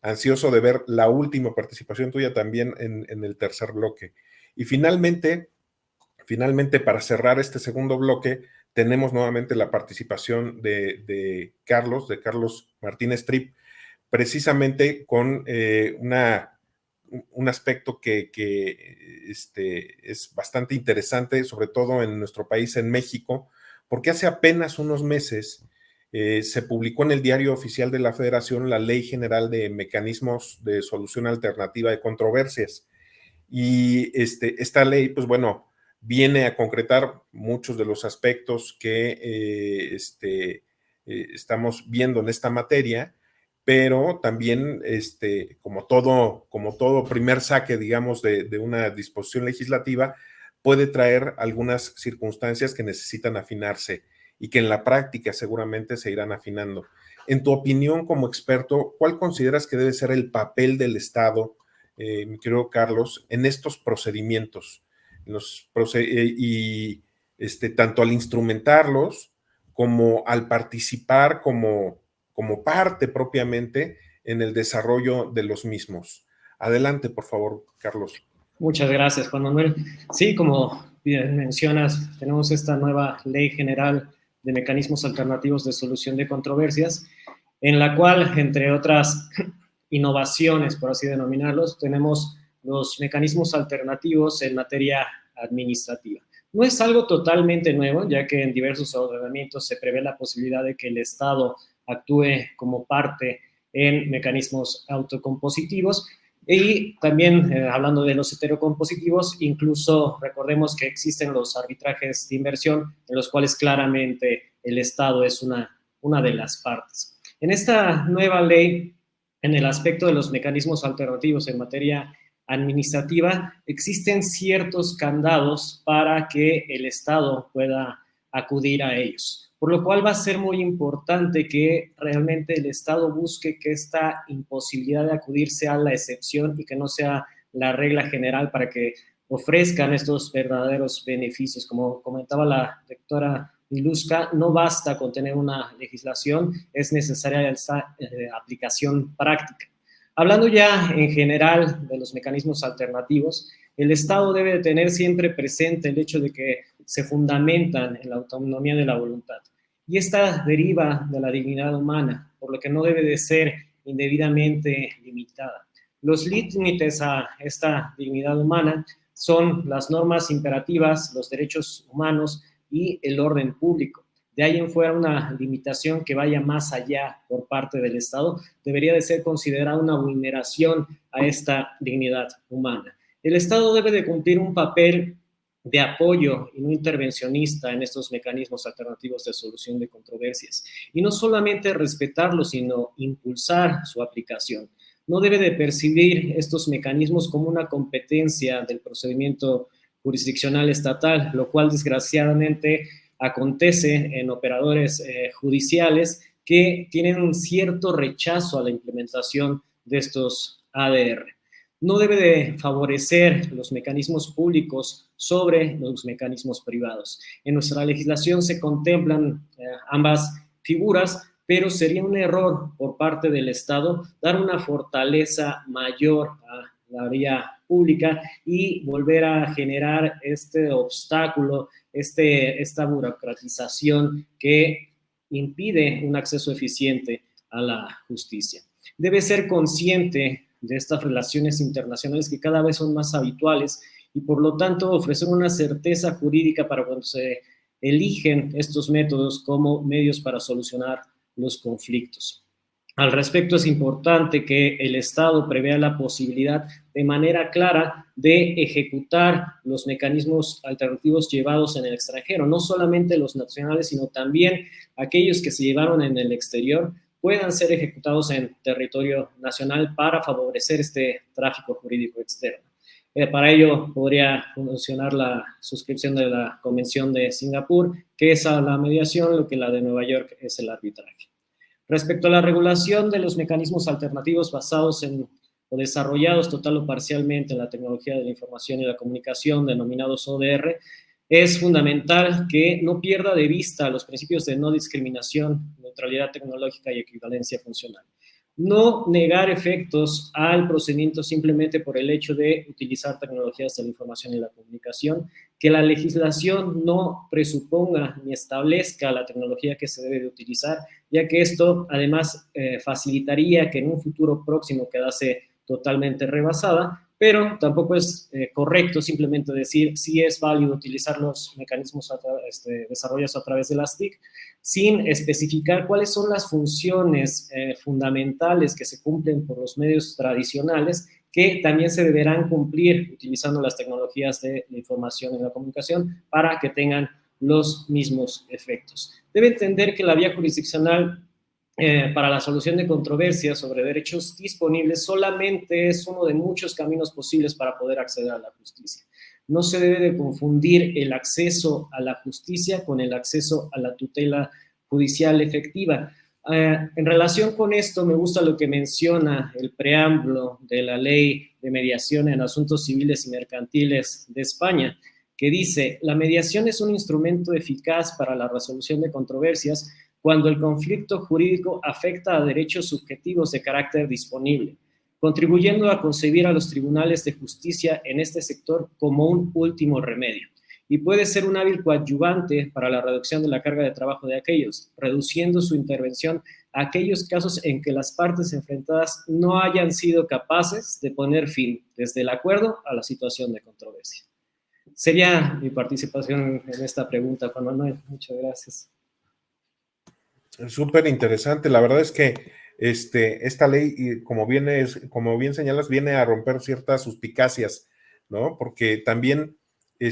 ansioso de ver la última participación tuya también en el tercer bloque. Y finalmente, para cerrar este segundo bloque, tenemos nuevamente la participación de Carlos Martínez Tripp, precisamente con un aspecto que es bastante interesante, sobre todo en nuestro país, en México, porque hace apenas unos meses se publicó en el Diario Oficial de la Federación la Ley General de Mecanismos de Solución Alternativa de Controversias. Y esta ley, pues bueno, viene a concretar muchos de los aspectos que estamos viendo en esta materia, pero también, como todo primer saque, digamos, de una disposición legislativa, puede traer algunas circunstancias que necesitan afinarse y que en la práctica seguramente se irán afinando. En tu opinión como experto, ¿cuál consideras que debe ser el papel del Estado, mi querido Carlos, en estos procedimientos? Tanto al instrumentarlos como al participar como parte propiamente en el desarrollo de los mismos. Adelante, por favor, Carlos. Muchas gracias, Juan Manuel. Sí, como bien mencionas, tenemos esta nueva Ley General de Mecanismos Alternativos de Solución de Controversias, en la cual, entre otras innovaciones, por así denominarlos, tenemos los mecanismos alternativos en materia administrativa. No es algo totalmente nuevo, ya que en diversos ordenamientos se prevé la posibilidad de que el Estado actúe como parte en mecanismos autocompositivos. Y también, hablando de los heterocompositivos, incluso recordemos que existen los arbitrajes de inversión, en los cuales claramente el Estado es una de las partes. En esta nueva ley, en el aspecto de los mecanismos alternativos en materia administrativa, existen ciertos candados para que el Estado pueda acudir a ellos, por lo cual va a ser muy importante que realmente el Estado busque que esta imposibilidad de acudir sea la excepción y que no sea la regla general, para que ofrezcan estos verdaderos beneficios. Como comentaba la doctora Miluska, no basta con tener una legislación, es necesaria esta aplicación práctica. Hablando ya en general de los mecanismos alternativos, el Estado debe tener siempre presente el hecho de que se fundamentan en la autonomía de la voluntad. Y esta deriva de la dignidad humana, por lo que no debe de ser indebidamente limitada. Los límites a esta dignidad humana son las normas imperativas, los derechos humanos y el orden público. De ahí en fuera, una limitación que vaya más allá por parte del Estado debería de ser considerada una vulneración a esta dignidad humana. El Estado debe de cumplir un papel de apoyo y no intervencionista en estos mecanismos alternativos de solución de controversias. Y no solamente respetarlos, sino impulsar su aplicación. No debe de percibir estos mecanismos como una competencia del procedimiento jurisdiccional estatal, lo cual desgraciadamente acontece en operadores judiciales que tienen un cierto rechazo a la implementación de estos ADR. No debe de favorecer los mecanismos públicos sobre los mecanismos privados. En nuestra legislación se contemplan ambas figuras, pero sería un error por parte del Estado dar una fortaleza mayor a la vía pública y volver a generar este obstáculo, esta burocratización que impide un acceso eficiente a la justicia. Debe ser consciente de estas relaciones internacionales que cada vez son más habituales y por lo tanto ofrecer una certeza jurídica para cuando se eligen estos métodos como medios para solucionar los conflictos. Al respecto, es importante que el Estado prevea la posibilidad de manera clara de ejecutar los mecanismos alternativos llevados en el extranjero, no solamente los nacionales, sino también aquellos que se llevaron en el exterior puedan ser ejecutados en territorio nacional para favorecer este tráfico jurídico externo. Para ello podría funcionar la suscripción de la Convención de Singapur, que es a la mediación, lo que la de Nueva York es el arbitraje. Respecto a la regulación de los mecanismos alternativos basados en o desarrollados total o parcialmente en la tecnología de la información y la comunicación, denominados ODR, es fundamental que no pierda de vista los principios de no discriminación, neutralidad tecnológica y equivalencia funcional. No negar efectos al procedimiento simplemente por el hecho de utilizar tecnologías de la información y la comunicación, que la legislación no presuponga ni establezca la tecnología que se debe de utilizar, ya que esto además facilitaría que en un futuro próximo quedase totalmente rebasada, pero tampoco es correcto simplemente decir si es válido utilizar los mecanismos desarrollados a través de las TIC, sin especificar cuáles son las funciones fundamentales que se cumplen por los medios tradicionales, que también se deberán cumplir utilizando las tecnologías de la información y la comunicación para que tengan los mismos efectos. Debe entender que la vía jurisdiccional para la solución de controversias sobre derechos disponibles solamente es uno de muchos caminos posibles para poder acceder a la justicia. No se debe de confundir el acceso a la justicia con el acceso a la tutela judicial efectiva. En relación con esto, me gusta lo que menciona el preámbulo de la Ley de Mediación en Asuntos Civiles y Mercantiles de España, que dice: la mediación es un instrumento eficaz para la resolución de controversias cuando el conflicto jurídico afecta a derechos subjetivos de carácter disponible, contribuyendo a concebir a los tribunales de justicia en este sector como un último remedio. Y puede ser un hábil coadyuvante para la reducción de la carga de trabajo de aquellos, reduciendo su intervención a aquellos casos en que las partes enfrentadas no hayan sido capaces de poner fin, desde el acuerdo a la situación de controversia. Sería mi participación en esta pregunta, Juan Manuel. Muchas gracias. Súper interesante. La verdad es que esta ley, como bien señalas, viene a romper ciertas suspicacias, ¿no? Porque también he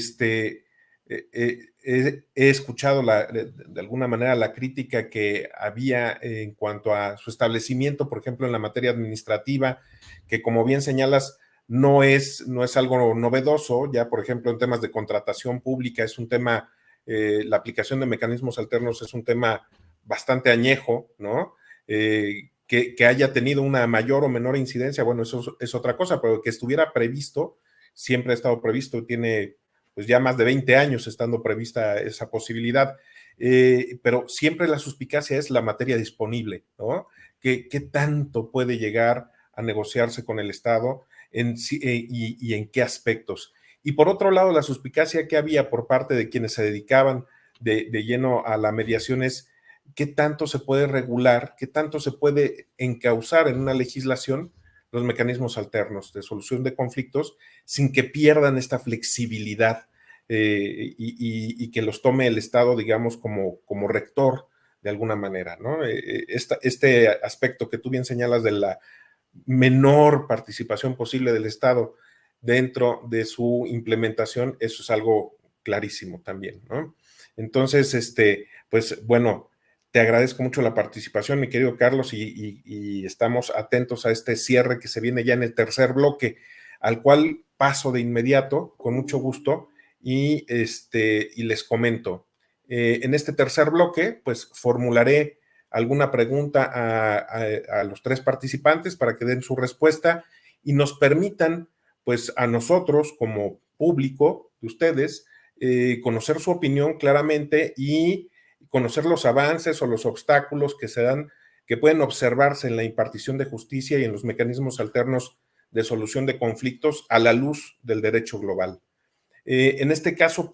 escuchado de alguna manera la crítica que había en cuanto a su establecimiento, por ejemplo, en la materia administrativa, que como bien señalas, no es algo novedoso. Ya, por ejemplo, en temas de contratación pública es un tema, la aplicación de mecanismos alternos es un tema bastante añejo, ¿no? Que haya tenido una mayor o menor incidencia, bueno, eso es otra cosa, pero que estuviera previsto, siempre ha estado previsto, tiene pues ya más de 20 años estando prevista esa posibilidad, pero siempre la suspicacia es la materia disponible, ¿no? ¿Qué tanto puede llegar a negociarse con el Estado y en qué aspectos? Y por otro lado, la suspicacia que había por parte de quienes se dedicaban de lleno a la mediación es qué tanto se puede regular, qué tanto se puede encauzar en una legislación los mecanismos alternos de solución de conflictos sin que pierdan esta flexibilidad y que los tome el Estado, digamos, como rector de alguna manera, ¿no? Este aspecto que tú bien señalas de la menor participación posible del Estado dentro de su implementación, eso es algo clarísimo también, ¿no? Entonces, pues bueno, te agradezco mucho la participación, mi querido Carlos, y estamos atentos a este cierre que se viene ya en el tercer bloque, al cual paso de inmediato, con mucho gusto, y les comento. En este tercer bloque, pues formularé alguna pregunta a los tres participantes para que den su respuesta y nos permitan, pues a nosotros como público de ustedes, conocer su opinión claramente y conocer los avances o los obstáculos que se dan, que pueden observarse en la impartición de justicia y en los mecanismos alternos de solución de conflictos a la luz del derecho global. En este caso,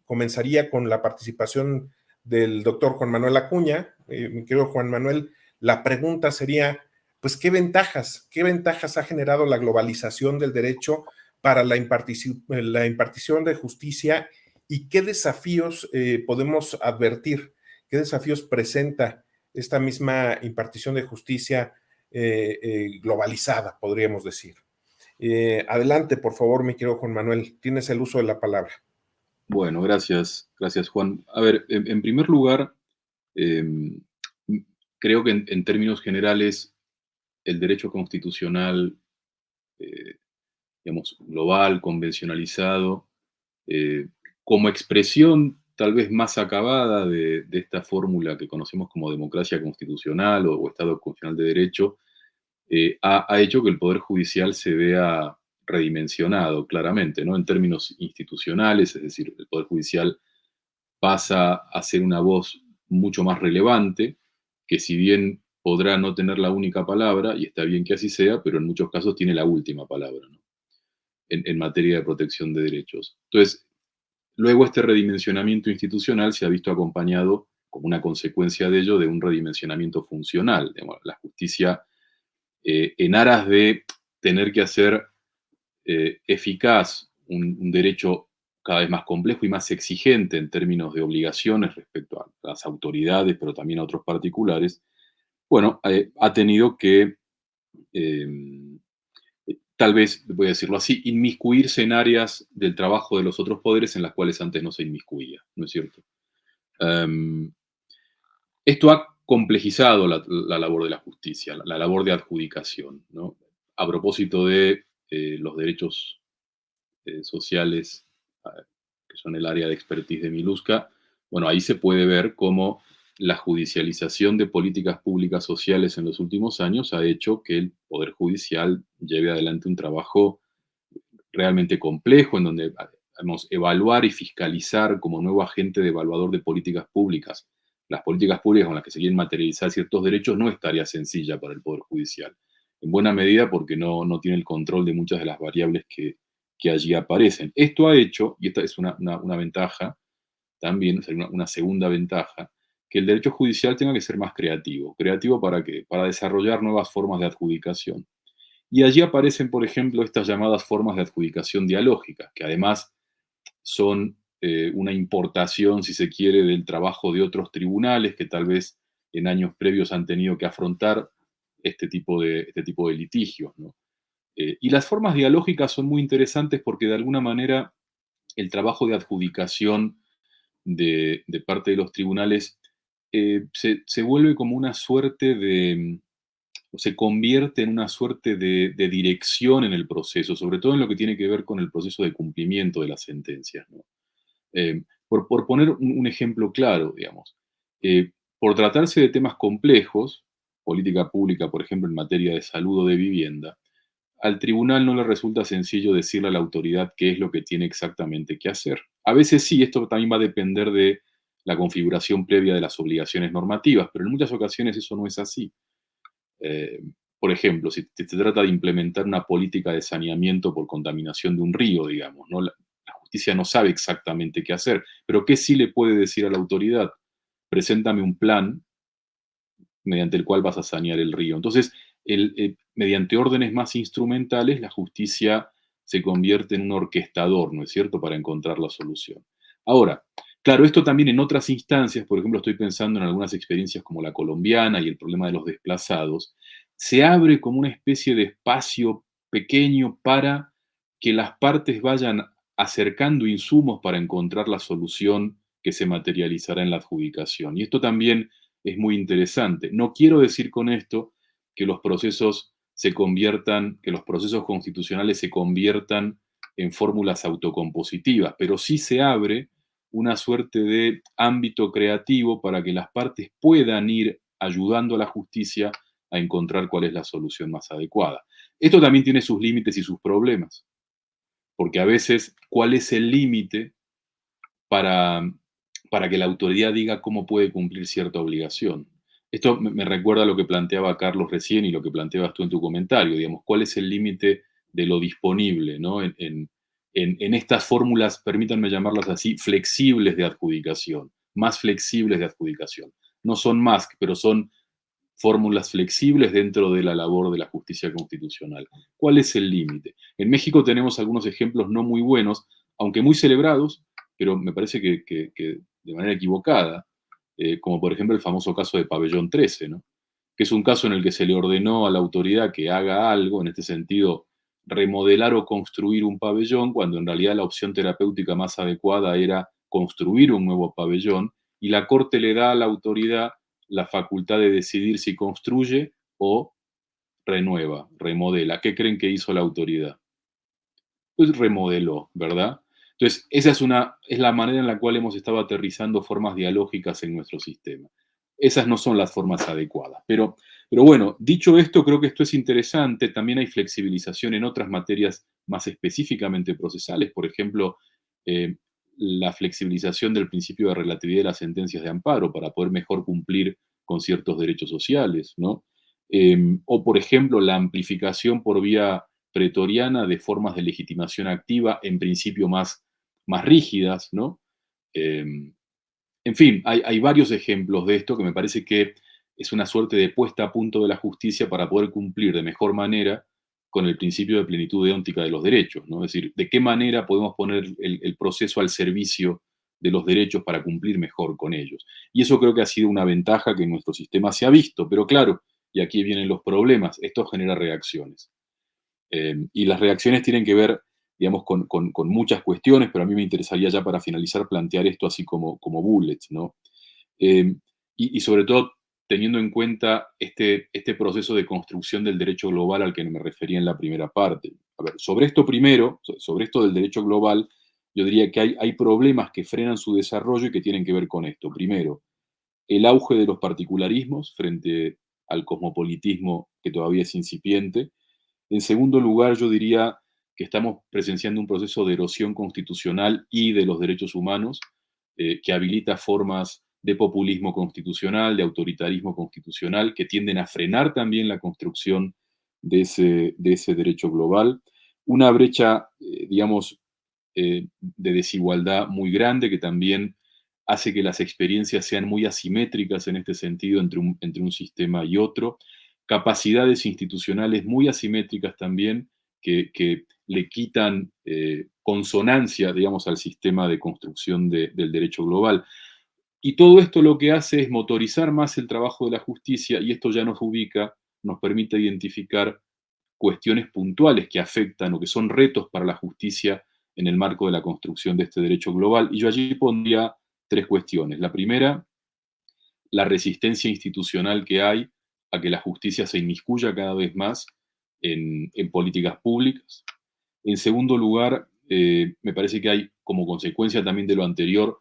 comenzaría con la participación del doctor Juan Manuel Acuña. Mi querido Juan Manuel, la pregunta sería, pues, ¿qué ventajas ha generado la globalización del derecho para la impartición de justicia y qué desafíos podemos advertir, qué desafíos presenta esta misma impartición de justicia globalizada, podríamos decir? Adelante, por favor, mi querido Juan Manuel, tienes el uso de la palabra. Bueno, gracias, Juan. A ver, en primer lugar, creo que en términos generales el derecho constitucional, digamos, global, convencionalizado, como expresión tal vez más acabada de esta fórmula que conocemos como democracia constitucional o Estado constitucional de derecho, ha hecho que el Poder Judicial se vea redimensionado claramente, ¿no? En términos institucionales, es decir, el Poder Judicial pasa a ser una voz mucho más relevante, que si bien podrá no tener la única palabra, y está bien que así sea, pero en muchos casos tiene la última palabra, ¿no? En materia de protección de derechos. Entonces, luego este redimensionamiento institucional se ha visto acompañado, como una consecuencia de ello, de un redimensionamiento funcional. Digamos, la justicia, en aras de tener que hacer eficaz un derecho cada vez más complejo y más exigente en términos de obligaciones respecto a las autoridades, pero también a otros particulares, bueno, ha tenido que, tal vez, voy a decirlo así, inmiscuirse en áreas del trabajo de los otros poderes en las cuales antes no se inmiscuía, ¿no es cierto? Um, Esto ha complejizado la labor de la justicia, la labor de adjudicación, ¿no? A propósito de los derechos sociales, que son el área de expertise de Miluska, bueno, ahí se puede ver cómo la judicialización de políticas públicas sociales en los últimos años ha hecho que el Poder Judicial lleve adelante un trabajo realmente complejo, en donde vamos, evaluar y fiscalizar como nuevo agente de evaluador de políticas públicas las políticas públicas con las que se quieren materializar ciertos derechos no es tarea sencilla para el Poder Judicial. En buena medida porque no tiene el control de muchas de las variables que allí aparecen. Esto ha hecho, y esta es una ventaja también, o sea, una segunda ventaja, que el derecho judicial tenga que ser más creativo. ¿Creativo para qué? Para desarrollar nuevas formas de adjudicación. Y allí aparecen, por ejemplo, estas llamadas formas de adjudicación dialógica, que además son una importación, si se quiere, del trabajo de otros tribunales que tal vez en años previos han tenido que afrontar este tipo de litigios, ¿no? Y las formas dialógicas son muy interesantes porque de alguna manera el trabajo de adjudicación de parte de los tribunales se vuelve como una suerte de, o se convierte en una suerte de dirección en el proceso, sobre todo en lo que tiene que ver con el proceso de cumplimiento de las sentencias, ¿no? Por poner un ejemplo claro, digamos, por tratarse de temas complejos, política pública, por ejemplo, en materia de salud o de vivienda, al tribunal no le resulta sencillo decirle a la autoridad qué es lo que tiene exactamente que hacer. A veces sí, esto también va a depender de la configuración previa de las obligaciones normativas, pero en muchas ocasiones eso no es así. Eh, por ejemplo, si se trata de implementar una política de saneamiento por contaminación de un río, digamos, ¿no? La justicia no sabe exactamente qué hacer, pero ¿qué sí le puede decir a la autoridad? Preséntame un plan mediante el cual vas a sanear el río. Entonces, mediante órdenes más instrumentales, la justicia se convierte en un orquestador, ¿no es cierto?, para encontrar la solución. Ahora, claro, esto también en otras instancias, por ejemplo, estoy pensando en algunas experiencias como la colombiana y el problema de los desplazados, se abre como una especie de espacio pequeño para que las partes vayan acercando insumos para encontrar la solución que se materializará en la adjudicación. Y esto también es muy interesante. No quiero decir con esto que los procesos que los procesos constitucionales se conviertan en fórmulas autocompositivas, pero sí se abre una suerte de ámbito creativo para que las partes puedan ir ayudando a la justicia a encontrar cuál es la solución más adecuada. Esto también tiene sus límites y sus problemas, porque a veces, ¿cuál es el límite para que la autoridad diga cómo puede cumplir cierta obligación? Esto me recuerda a lo que planteaba Carlos recién y lo que planteabas tú en tu comentario, digamos, ¿cuál es el límite de lo disponible, ¿no? En estas fórmulas, permítanme llamarlas así, flexibles de adjudicación, más flexibles de adjudicación. No son más, pero son fórmulas flexibles dentro de la labor de la justicia constitucional. ¿Cuál es el límite? En México tenemos algunos ejemplos no muy buenos, aunque muy celebrados, pero me parece que de manera equivocada, como por ejemplo el famoso caso de Pabellón 13, ¿no? Que es un caso en el que se le ordenó a la autoridad que haga algo, en este sentido, remodelar o construir un pabellón, cuando en realidad la opción terapéutica más adecuada era construir un nuevo pabellón, y la Corte le da a la autoridad la facultad de decidir si construye o renueva, remodela. ¿Qué creen que hizo la autoridad? Pues remodeló, ¿verdad? Entonces, esa es la manera en la cual hemos estado aterrizando formas dialógicas en nuestro sistema. Esas no son las formas adecuadas, pero Pero bueno, dicho esto, creo que esto es interesante. También hay flexibilización en otras materias más específicamente procesales. Por ejemplo, eh, la flexibilización del principio de relatividad de las sentencias de amparo para poder mejor cumplir con ciertos derechos sociales, ¿no? O, por ejemplo, la amplificación por vía pretoriana de formas de legitimación activa, en principio más rígidas, ¿no? En fin, hay varios ejemplos de esto que me parece que es una suerte de puesta a punto de la justicia para poder cumplir de mejor manera con el principio de plenitud deóntica de los derechos, ¿no? Es decir, de qué manera podemos poner el proceso al servicio de los derechos para cumplir mejor con ellos. Y eso creo que ha sido una ventaja que en nuestro sistema se ha visto, pero claro, y aquí vienen los problemas, esto genera reacciones. Y las reacciones tienen que ver, digamos, con muchas cuestiones, pero a mí me interesaría ya para finalizar plantear esto así como bullets, ¿no? Eh, y sobre todo teniendo en cuenta este proceso de construcción del derecho global al que me refería en la primera parte. A ver, sobre esto primero, sobre esto del derecho global, yo diría que hay problemas que frenan su desarrollo y que tienen que ver con esto. Primero, el auge de los particularismos frente al cosmopolitismo que todavía es incipiente. En segundo lugar, yo diría que estamos presenciando un proceso de erosión constitucional y de los derechos humanos que habilita formas de populismo constitucional, de autoritarismo constitucional, que tienden a frenar también la construcción de ese derecho global. Una brecha, digamos, de desigualdad muy grande que también hace que las experiencias sean muy asimétricas en este sentido entre un sistema y otro, capacidades institucionales muy asimétricas también que le quitan consonancia, digamos, al sistema de construcción del derecho global. Y todo esto lo que hace es motorizar más el trabajo de la justicia y esto ya nos ubica, nos permite identificar cuestiones puntuales que afectan o que son retos para la justicia en el marco de la construcción de este derecho global. Y yo allí pondría tres cuestiones. La primera, la resistencia institucional que hay a que la justicia se inmiscuya cada vez más en políticas públicas. En segundo lugar, me parece que hay, como consecuencia también de lo anterior,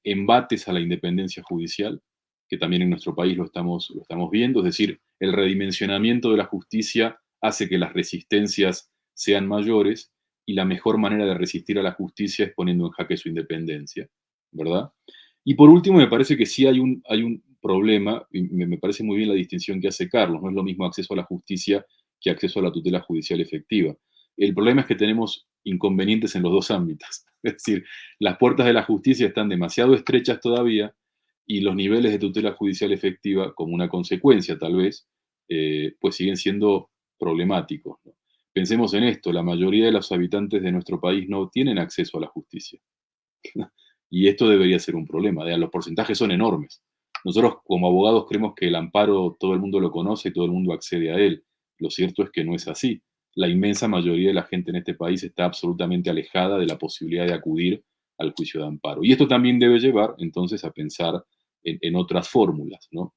embates a la independencia judicial, que también en nuestro país lo estamos viendo, es decir, el redimensionamiento de la justicia hace que las resistencias sean mayores y la mejor manera de resistir a la justicia es poniendo en jaque su independencia, ¿verdad? Y por último, me parece que sí hay un problema, y me parece muy bien la distinción que hace Carlos, no es lo mismo acceso a la justicia que acceso a la tutela judicial efectiva. El problema es que tenemos inconvenientes en los dos ámbitos. Es decir, las puertas de la justicia están demasiado estrechas todavía y los niveles de tutela judicial efectiva, como una consecuencia tal vez, pues siguen siendo problemáticos, ¿no? Pensemos en esto, la mayoría de los habitantes de nuestro país no tienen acceso a la justicia. Y esto debería ser un problema. Los porcentajes son enormes. Nosotros como abogados creemos que el amparo todo el mundo lo conoce y todo el mundo accede a él. Lo cierto es que no es así. La inmensa mayoría de la gente en este país está absolutamente alejada de la posibilidad de acudir al juicio de amparo. Y esto también debe llevar entonces a pensar en otras fórmulas, ¿no?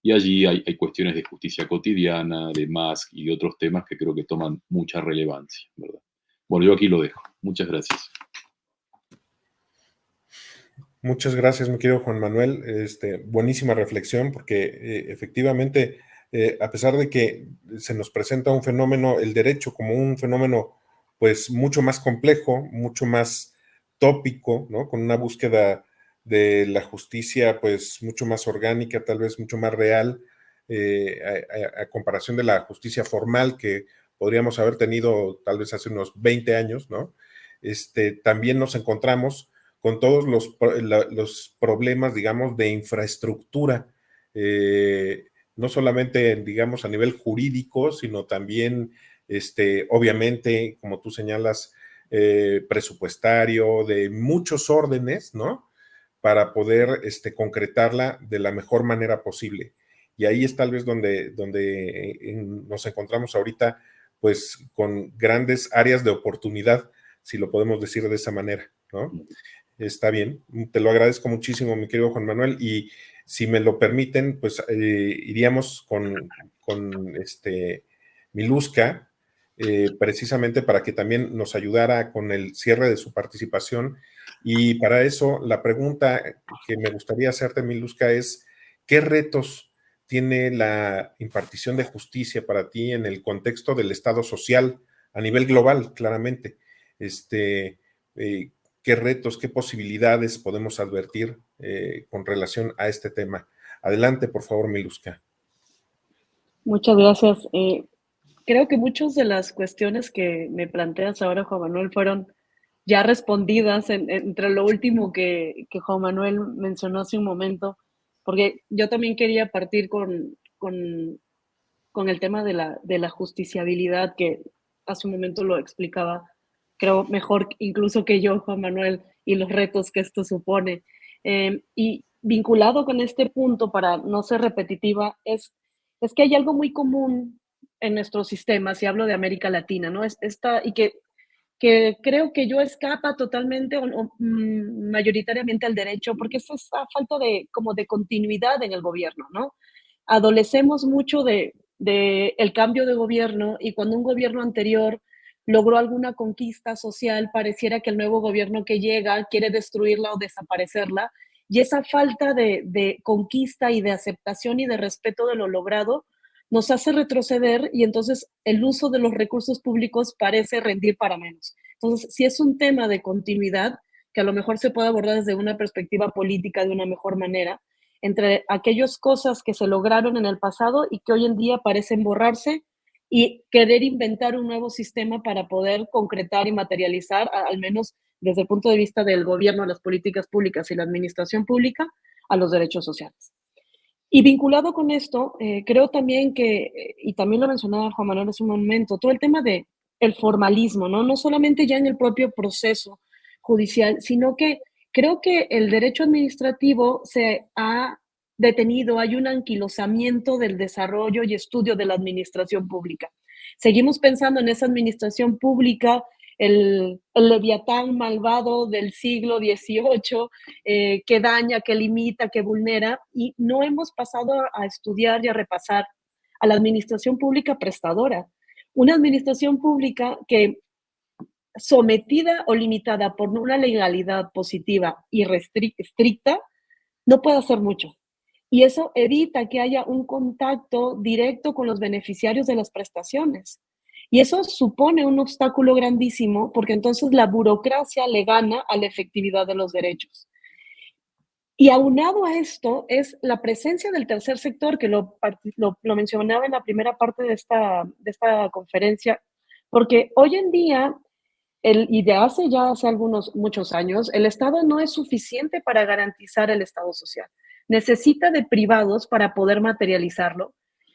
Y allí hay cuestiones de justicia cotidiana, de MASC y otros temas que creo que toman mucha relevancia, ¿verdad? Bueno, yo aquí lo dejo. Muchas gracias. Muchas gracias, mi querido Juan Manuel. Buenísima reflexión, porque efectivamente, a pesar de que se nos presenta un fenómeno, el derecho como un fenómeno, pues mucho más complejo, mucho más tópico, ¿no? Con una búsqueda de la justicia, pues mucho más orgánica, tal vez mucho más real, a comparación de la justicia formal que podríamos haber tenido tal vez hace unos 20 años, ¿no? También nos encontramos con todos los problemas, digamos, de infraestructura, no solamente, digamos, a nivel jurídico, sino también, obviamente, como tú señalas, presupuestario, de muchos órdenes, ¿no? Para poder concretarla de la mejor manera posible. Y ahí es tal vez donde nos encontramos ahorita, pues, con grandes áreas de oportunidad, si lo podemos decir de esa manera, ¿no? Está bien, te lo agradezco muchísimo, mi querido Juan Manuel, y si me lo permiten, pues iríamos con Miluska, precisamente para que también nos ayudara con el cierre de su participación. Y para eso, la pregunta que me gustaría hacerte, Miluska, es, ¿qué retos tiene la impartición de justicia para ti en el contexto del Estado social a nivel global, claramente? ¿Qué retos, qué posibilidades podemos advertir con relación a este tema? Adelante, por favor, Miluska. Muchas gracias. Creo que muchas de las cuestiones que me planteas ahora, Juan Manuel, fueron ya respondidas entre lo último que Juan Manuel mencionó hace un momento, porque yo también quería partir con el tema de la justiciabilidad, que hace un momento lo explicaba, creo mejor incluso que yo, Juan Manuel, y los retos que esto supone. Y vinculado con este punto, para no ser repetitiva, es que hay algo muy común en nuestros sistemas, y hablo de América Latina, ¿no? Y que creo que yo escapa totalmente mayoritariamente al derecho, porque es esa falta como de continuidad en el gobierno, ¿no? Adolecemos mucho de el cambio de gobierno, y cuando un gobierno anterior logró alguna conquista social, pareciera que el nuevo gobierno que llega quiere destruirla o desaparecerla, y esa falta de conquista y de aceptación y de respeto de lo logrado nos hace retroceder, y entonces el uso de los recursos públicos parece rendir para menos. Entonces, si es un tema de continuidad, que a lo mejor se puede abordar desde una perspectiva política de una mejor manera, entre aquellas cosas que se lograron en el pasado y que hoy en día parecen borrarse, y querer inventar un nuevo sistema para poder concretar y materializar, al menos desde el punto de vista del gobierno, las políticas públicas y la administración pública, a los derechos sociales. Y vinculado con esto, creo también que, y también lo mencionaba Juan Manuel hace un momento, todo el tema de el formalismo, ¿no? No solamente ya en el propio proceso judicial, sino que creo que el derecho administrativo se ha detenido, hay un anquilosamiento del desarrollo y estudio de la administración pública. Seguimos pensando en esa administración pública, el leviatán malvado del siglo XVIII, que daña, que limita, que vulnera, y no hemos pasado a estudiar y a repasar a la administración pública prestadora. Una administración pública que, sometida o limitada por una legalidad positiva y estricta, no puede hacer mucho. Y eso evita que haya un contacto directo con los beneficiarios de las prestaciones. Y eso supone un obstáculo grandísimo, porque entonces la burocracia le gana a la efectividad de los derechos. Y aunado a esto es la presencia del tercer sector, que lo mencionaba en la primera parte de esta conferencia, porque hoy en día, y de hace muchos años, el Estado no es suficiente para garantizar el Estado social. Necesita de privados para poder materializarlo.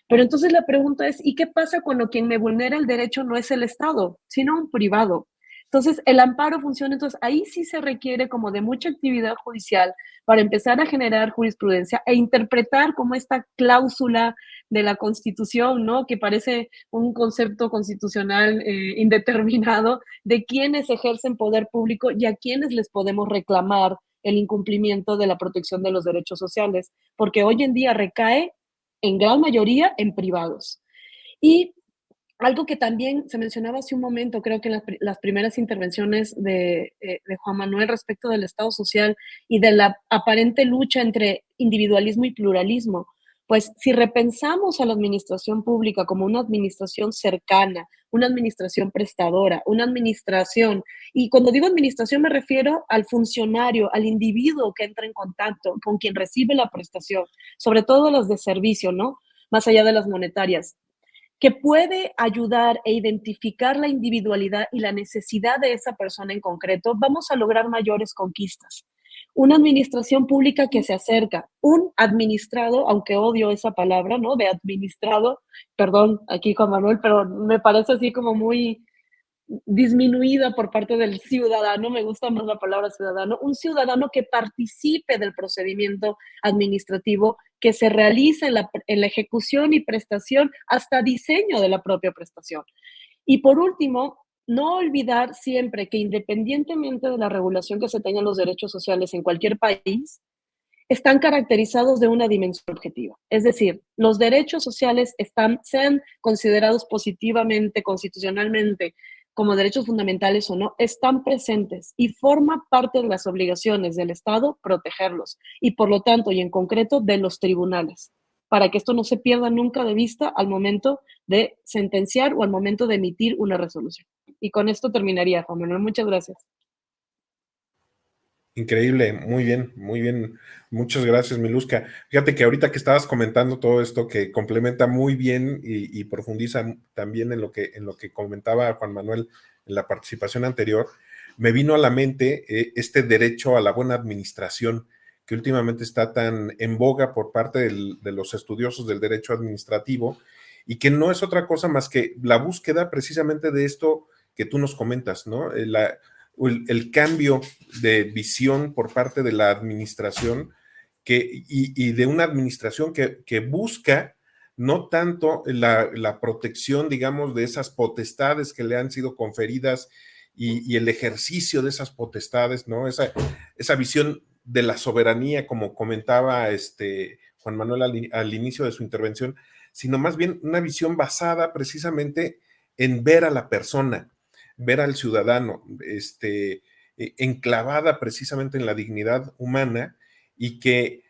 Pero entonces la pregunta es, ¿y qué pasa cuando quien me vulnera el derecho no es el Estado, sino un privado? Entonces, el amparo funciona. Entonces, ahí sí se requiere como de mucha actividad judicial para empezar a generar jurisprudencia e interpretar como esta cláusula de la Constitución, ¿no? Que parece un concepto constitucional indeterminado, de quiénes ejercen poder público y a quiénes les podemos reclamar el incumplimiento de la protección de los derechos sociales, porque hoy en día recae en gran mayoría en privados. Y algo que también se mencionaba hace un momento, creo que en las primeras intervenciones de Juan Manuel respecto del Estado social y de la aparente lucha entre individualismo y pluralismo, pues si repensamos a la administración pública como una administración cercana, una administración prestadora, una administración, y cuando digo administración me refiero al funcionario, al individuo que entra en contacto con quien recibe la prestación, sobre todo las de servicio, ¿no? Más allá de las monetarias, que puede ayudar e identificar la individualidad y la necesidad de esa persona en concreto, vamos a lograr mayores conquistas. Una administración pública que se acerca, un administrado, aunque odio esa palabra, ¿no? De administrado, perdón, aquí Juan Manuel, pero me parece así como muy disminuida por parte del ciudadano, me gusta más la palabra ciudadano, un ciudadano que participe del procedimiento administrativo, que se realice en la ejecución y prestación, hasta diseño de la propia prestación. Y por último, no olvidar siempre que independientemente de la regulación que se tenga en los derechos sociales en cualquier país, están caracterizados de una dimensión objetiva. Es decir, los derechos sociales sean considerados positivamente, constitucionalmente, como derechos fundamentales o no, están presentes y forma parte de las obligaciones del Estado protegerlos y por lo tanto y en concreto de los tribunales para que esto no se pierda nunca de vista al momento de sentenciar o al momento de emitir una resolución. Y con esto terminaría, Juan Manuel. Muchas gracias. Increíble, muy bien, muy bien. Muchas gracias, Miluska. Fíjate que ahorita que estabas comentando todo esto, que complementa muy bien y profundiza también en lo que comentaba Juan Manuel en la participación anterior, me vino a la mente este derecho a la buena administración que últimamente está tan en boga por parte de los estudiosos del derecho administrativo y que no es otra cosa más que la búsqueda precisamente de esto que tú nos comentas, ¿no? El cambio de visión por parte de la administración y de una administración que busca no tanto la protección, digamos, de esas potestades que le han sido conferidas y el ejercicio de esas potestades, ¿no? Esa visión de la soberanía, como comentaba Juan Manuel al inicio de su intervención, sino más bien una visión basada precisamente en ver a la persona, ver al ciudadano, enclavada precisamente en la dignidad humana y que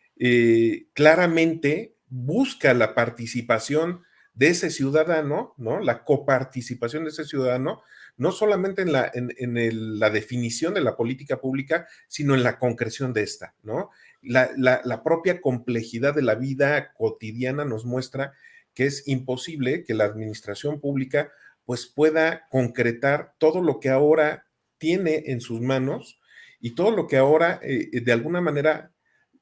claramente busca la participación de ese ciudadano, ¿no? La coparticipación de ese ciudadano, no solamente en la definición de la política pública, sino en la concreción de esta, ¿no? La propia complejidad de la vida cotidiana nos muestra que es imposible que la administración pública pues pueda concretar todo lo que ahora tiene en sus manos y todo lo que ahora de alguna manera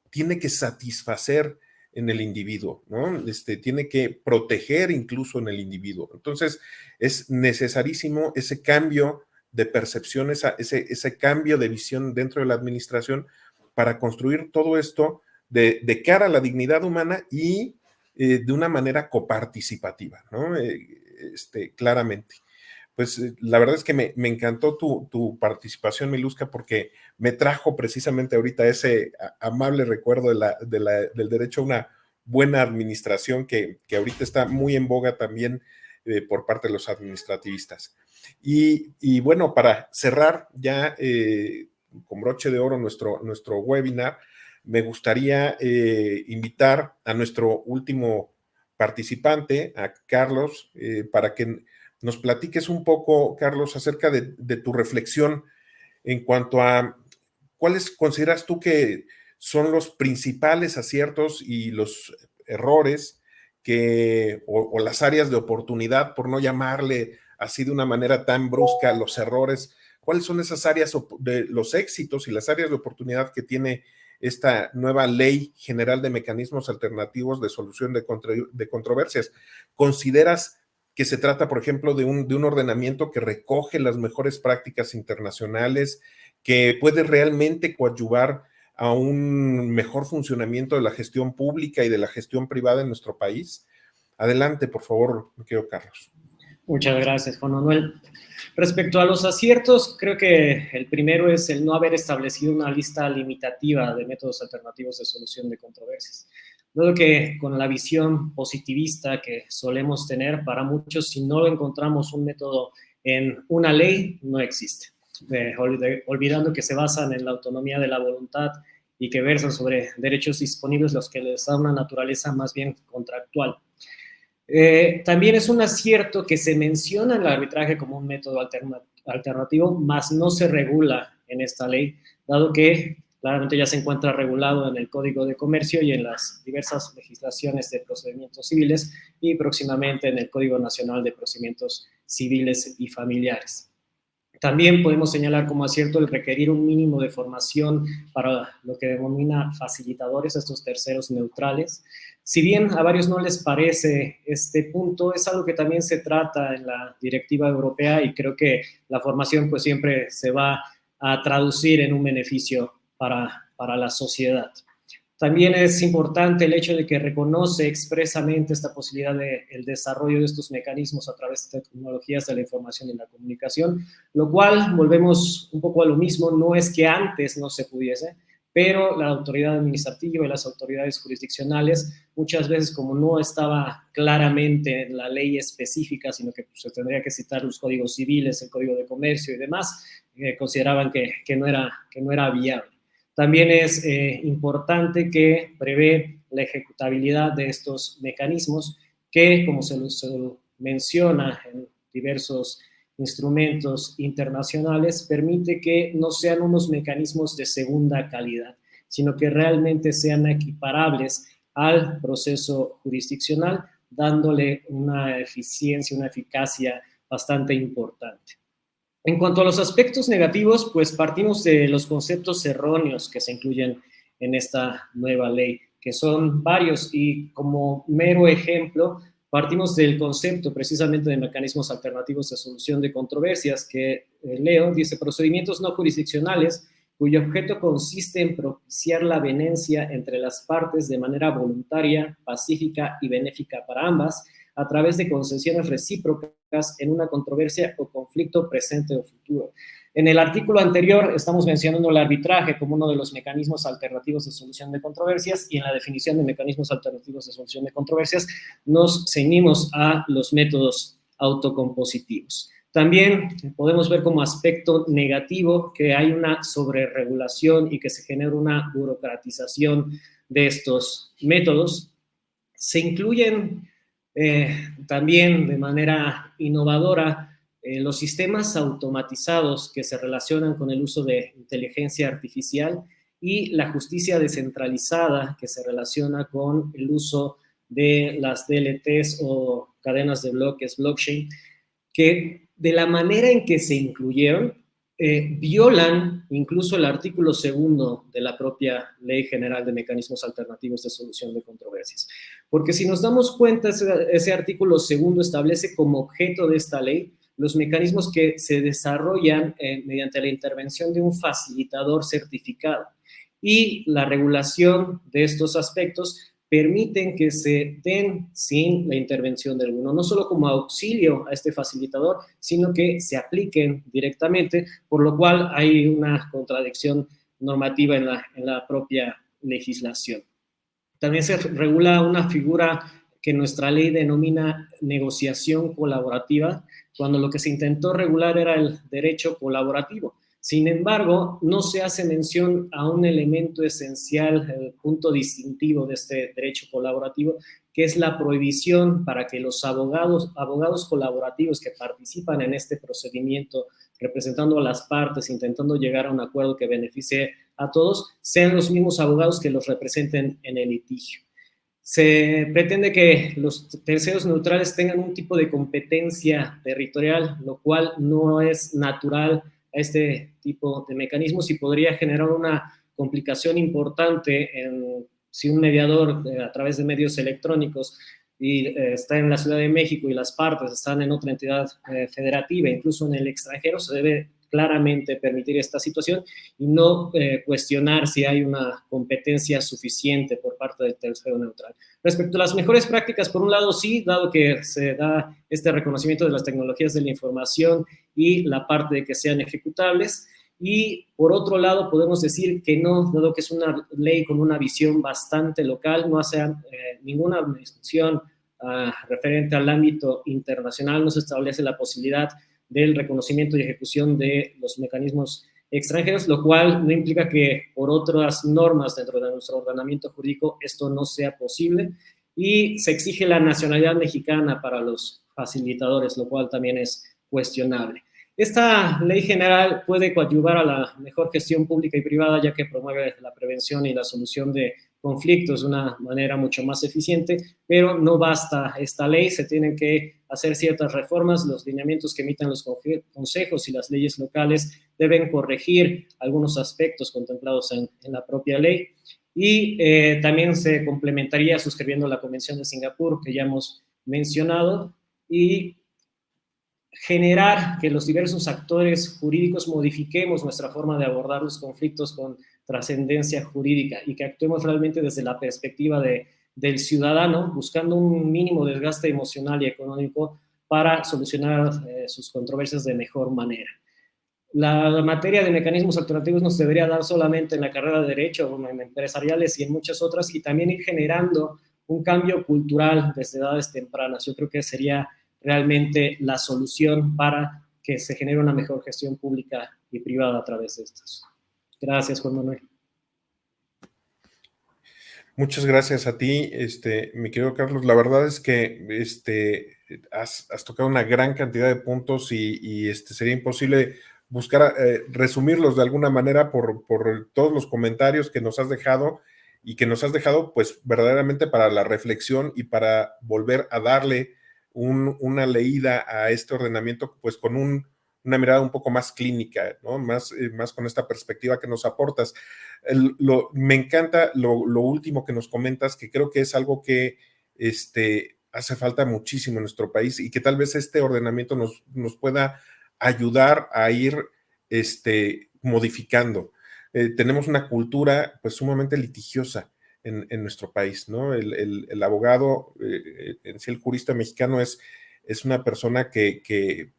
tiene que satisfacer en el individuo, ¿no? Tiene que proteger incluso en el individuo. Entonces, es necesarísimo ese cambio de percepción, ese cambio de visión dentro de la administración para construir todo esto de cara a la dignidad humana y de una manera coparticipativa, ¿no? Claramente. Pues la verdad es que me encantó tu participación, Miluska, porque me trajo precisamente ahorita ese amable recuerdo del derecho a una buena administración que ahorita está muy en boga también por parte de los administrativistas. Y bueno, para cerrar ya con broche de oro nuestro webinar, me gustaría invitar a nuestro último participante, a Carlos, para que nos platiques un poco, Carlos, acerca de tu reflexión en cuanto a cuáles consideras tú que son los principales aciertos y los errores o las áreas de oportunidad, por no llamarle así de una manera tan brusca los errores. ¿Cuáles son esas áreas de los éxitos y las áreas de oportunidad que tiene esta nueva Ley General de Mecanismos Alternativos de Solución de Controversias? ¿Consideras que se trata, por ejemplo, de un ordenamiento que recoge las mejores prácticas internacionales, que puede realmente coadyuvar a un mejor funcionamiento de la gestión pública y de la gestión privada en nuestro país? Adelante, por favor, mi querido Carlos. Muchas gracias, Juan Manuel. Respecto a los aciertos, creo que el primero es el no haber establecido una lista limitativa de métodos alternativos de solución de controversias. Luego que con la visión positivista que solemos tener, para muchos, si no encontramos un método en una ley, no existe. Olvidando que se basan en la autonomía de la voluntad y que versan sobre derechos disponibles, los que les da una naturaleza más bien contractual. También es un acierto que se menciona en el arbitraje como un método alternativo, mas no se regula en esta ley, dado que claramente ya se encuentra regulado en el Código de Comercio y en las diversas legislaciones de procedimientos civiles y próximamente en el Código Nacional de Procedimientos Civiles y Familiares. También podemos señalar como acierto el requerir un mínimo de formación para lo que denomina facilitadores, estos terceros neutrales. Si bien a varios no les parece este punto, es algo que también se trata en la directiva europea y creo que la formación pues siempre se va a traducir en un beneficio para la sociedad. También es importante el hecho de que reconoce expresamente esta posibilidad del desarrollo de estos mecanismos a través de tecnologías de la información y la comunicación, lo cual, volvemos un poco a lo mismo, no es que antes no se pudiese, pero la autoridad administrativa y las autoridades jurisdiccionales, muchas veces como no estaba claramente en la ley específica, sino que se tendría que citar los códigos civiles, el Código de Comercio y demás, consideraban que no era viable. También es importante que prevé la ejecutabilidad de estos mecanismos que, como se menciona en diversos instrumentos internacionales, permite que no sean unos mecanismos de segunda calidad, sino que realmente sean equiparables al proceso jurisdiccional, dándole una eficiencia, una eficacia bastante importante. En cuanto a los aspectos negativos, pues partimos de los conceptos erróneos que se incluyen en esta nueva ley, que son varios, y como mero ejemplo, partimos del concepto precisamente de mecanismos alternativos de solución de controversias, que leo, dice, procedimientos no jurisdiccionales cuyo objeto consiste en propiciar la avenencia entre las partes de manera voluntaria, pacífica y benéfica para ambas, a través de concesiones recíprocas en una controversia o conflicto presente o futuro. En el artículo anterior estamos mencionando el arbitraje como uno de los mecanismos alternativos de solución de controversias, y en la definición de mecanismos alternativos de solución de controversias nos ceñimos a los métodos autocompositivos. También podemos ver como aspecto negativo que hay una sobreregulación y que se genera una burocratización de estos métodos. Se incluyen también de manera innovadora los sistemas automatizados que se relacionan con el uso de inteligencia artificial y la justicia descentralizada que se relaciona con el uso de las DLTs o cadenas de bloques, blockchain, que de la manera en que se incluyeron, violan incluso el artículo 2 de la propia Ley General de Mecanismos Alternativos de Solución de Controversias. Porque si nos damos cuenta, ese artículo 2 establece como objeto de esta ley los mecanismos que se desarrollan mediante la intervención de un facilitador certificado. Y la regulación de estos aspectos permiten que se den sin la intervención de alguno, no solo como auxilio a este facilitador, sino que se apliquen directamente, por lo cual hay una contradicción normativa en la propia legislación. También se regula una figura que nuestra ley denomina negociación colaborativa, cuando lo que se intentó regular era el derecho colaborativo. Sin embargo, no se hace mención a un elemento esencial, el punto distintivo de este derecho colaborativo, que es la prohibición para que los abogados colaborativos que participan en este procedimiento, representando a las partes, intentando llegar a un acuerdo que beneficie a todos, sean los mismos abogados que los representen en el litigio. Se pretende que los terceros neutrales tengan un tipo de competencia territorial, lo cual no es natural a este tipo de mecanismos y podría generar una complicación importante si un mediador a través de medios electrónicos está en la Ciudad de México y las partes están en otra entidad federativa, incluso en el extranjero. Se debe claramente permitir esta situación y no cuestionar si hay una competencia suficiente por parte del tercero neutral. Respecto a las mejores prácticas, por un lado sí, dado que se da este reconocimiento de las tecnologías de la información y la parte de que sean ejecutables, y por otro lado podemos decir que no, dado que es una ley con una visión bastante local, no hace ninguna mención referente al ámbito internacional, no se establece la posibilidad del reconocimiento y ejecución de los mecanismos extranjeros, lo cual no implica que por otras normas dentro de nuestro ordenamiento jurídico esto no sea posible, y se exige la nacionalidad mexicana para los facilitadores, lo cual también es cuestionable. Esta ley general puede coadyuvar a la mejor gestión pública y privada, ya que promueve la prevención y la solución de conflictos de una manera mucho más eficiente, pero no basta esta ley, se tienen que hacer ciertas reformas. Los lineamientos que emiten los consejos y las leyes locales deben corregir algunos aspectos contemplados en la propia ley, y también se complementaría suscribiendo la Convención de Singapur, que ya hemos mencionado, y generar que los diversos actores jurídicos modifiquemos nuestra forma de abordar los conflictos con trascendencia jurídica y que actuemos realmente desde la perspectiva del ciudadano, buscando un mínimo desgaste emocional y económico para solucionar sus controversias de mejor manera. La materia de mecanismos alternativos nos debería dar solamente en la carrera de Derecho, en empresariales y en muchas otras, y también ir generando un cambio cultural desde edades tempranas. Yo creo que sería realmente la solución para que se genere una mejor gestión pública y privada a través de estos. Gracias, Juan Manuel. Muchas gracias a ti, mi querido Carlos. La verdad es que has tocado una gran cantidad de puntos y sería imposible buscar resumirlos de alguna manera por todos los comentarios que nos has dejado y que nos has dejado pues verdaderamente para la reflexión y para volver a darle una leída a este ordenamiento pues con una mirada un poco más clínica, ¿no? Más con esta perspectiva que nos aportas. Me encanta lo último que nos comentas, que creo que es algo que hace falta muchísimo en nuestro país y que tal vez este ordenamiento nos pueda ayudar a ir modificando. Tenemos una cultura pues sumamente litigiosa en nuestro país, ¿no? El abogado, en sí el jurista mexicano es una persona que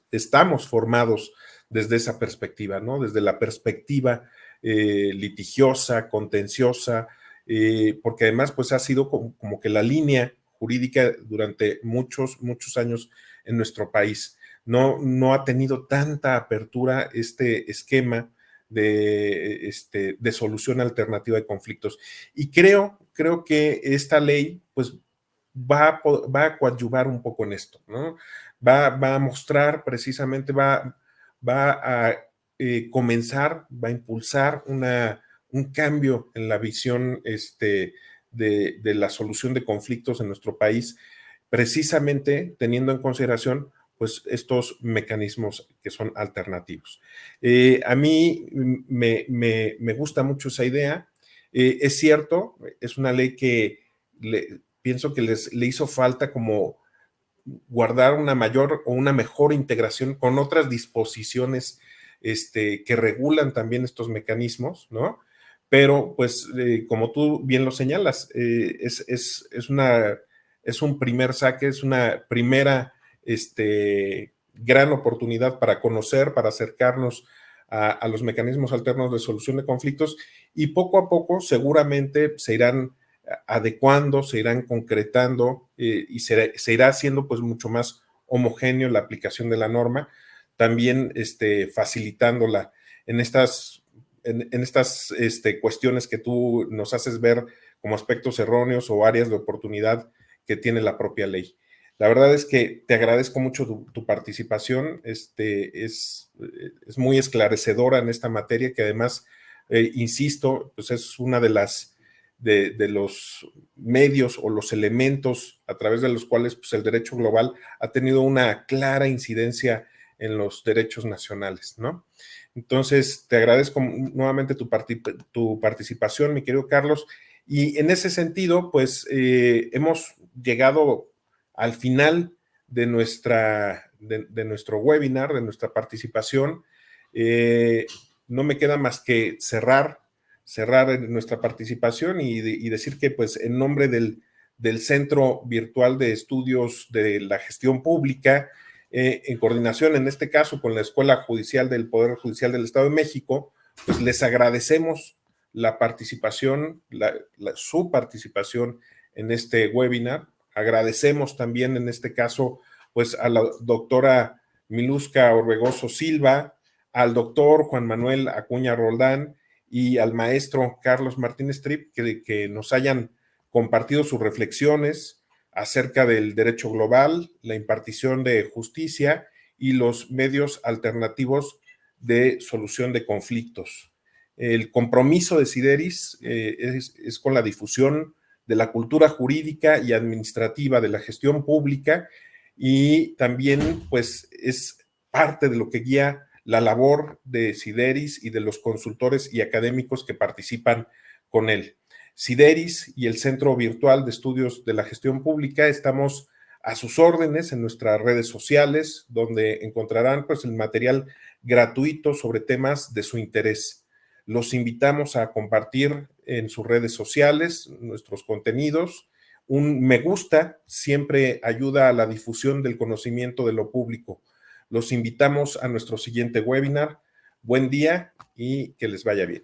estamos formados desde esa perspectiva, ¿no? Desde la perspectiva litigiosa, contenciosa, porque además pues ha sido como que la línea jurídica durante muchos años en nuestro país. No ha tenido tanta apertura este esquema de solución alternativa de conflictos. Y creo que esta ley pues va a coadyuvar un poco en esto, ¿no? Va a mostrar precisamente, va a comenzar, va a impulsar un cambio en la visión de la solución de conflictos en nuestro país, precisamente teniendo en consideración pues estos mecanismos que son alternativos. A mí me gusta mucho esa idea. Es cierto, es una ley que pienso que le hizo falta como guardar una mayor o una mejor integración con otras disposiciones que regulan también estos mecanismos, ¿no? Pero, pues, como tú bien lo señalas, es un primer saque, es una primera gran oportunidad para conocer, para acercarnos a los mecanismos alternos de solución de conflictos y poco a poco seguramente se irán adecuando, se irán concretando y se irá haciendo pues mucho más homogéneo la aplicación de la norma, también facilitándola en estas cuestiones que tú nos haces ver como aspectos erróneos o áreas de oportunidad que tiene la propia ley. La verdad es que te agradezco mucho tu participación, es muy esclarecedora en esta materia que además, insisto, pues es una de los medios o los elementos a través de los cuales pues, el derecho global ha tenido una clara incidencia en los derechos nacionales, ¿no? Entonces, te agradezco nuevamente tu participación, mi querido Carlos, y en ese sentido, pues, hemos llegado al final de nuestro webinar, de nuestra participación. No me queda más que cerrar nuestra participación y decir que pues en nombre del Centro Virtual de Estudios de la Gestión Pública, en coordinación en este caso con la Escuela Judicial del Poder Judicial del Estado de México, pues les agradecemos la participación, su participación en este webinar. Agradecemos también en este caso pues a la doctora Miluska Orbegoso Silva, al doctor Juan Manuel Acuña Roldán y al maestro Carlos Martínez Tripp que nos hayan compartido sus reflexiones acerca del derecho global, la impartición de justicia y los medios alternativos de solución de conflictos. El compromiso de Sideris es con la difusión de la cultura jurídica y administrativa de la gestión pública y también pues es parte de lo que guía la labor de Sideris y de los consultores y académicos que participan con él. Sideris y el Centro Virtual de Estudios de la Gestión Pública estamos a sus órdenes en nuestras redes sociales, donde encontrarán pues el material gratuito sobre temas de su interés. Los invitamos a compartir en sus redes sociales nuestros contenidos. Un me gusta siempre ayuda a la difusión del conocimiento de lo público. Los invitamos a nuestro siguiente webinar. Buen día y que les vaya bien.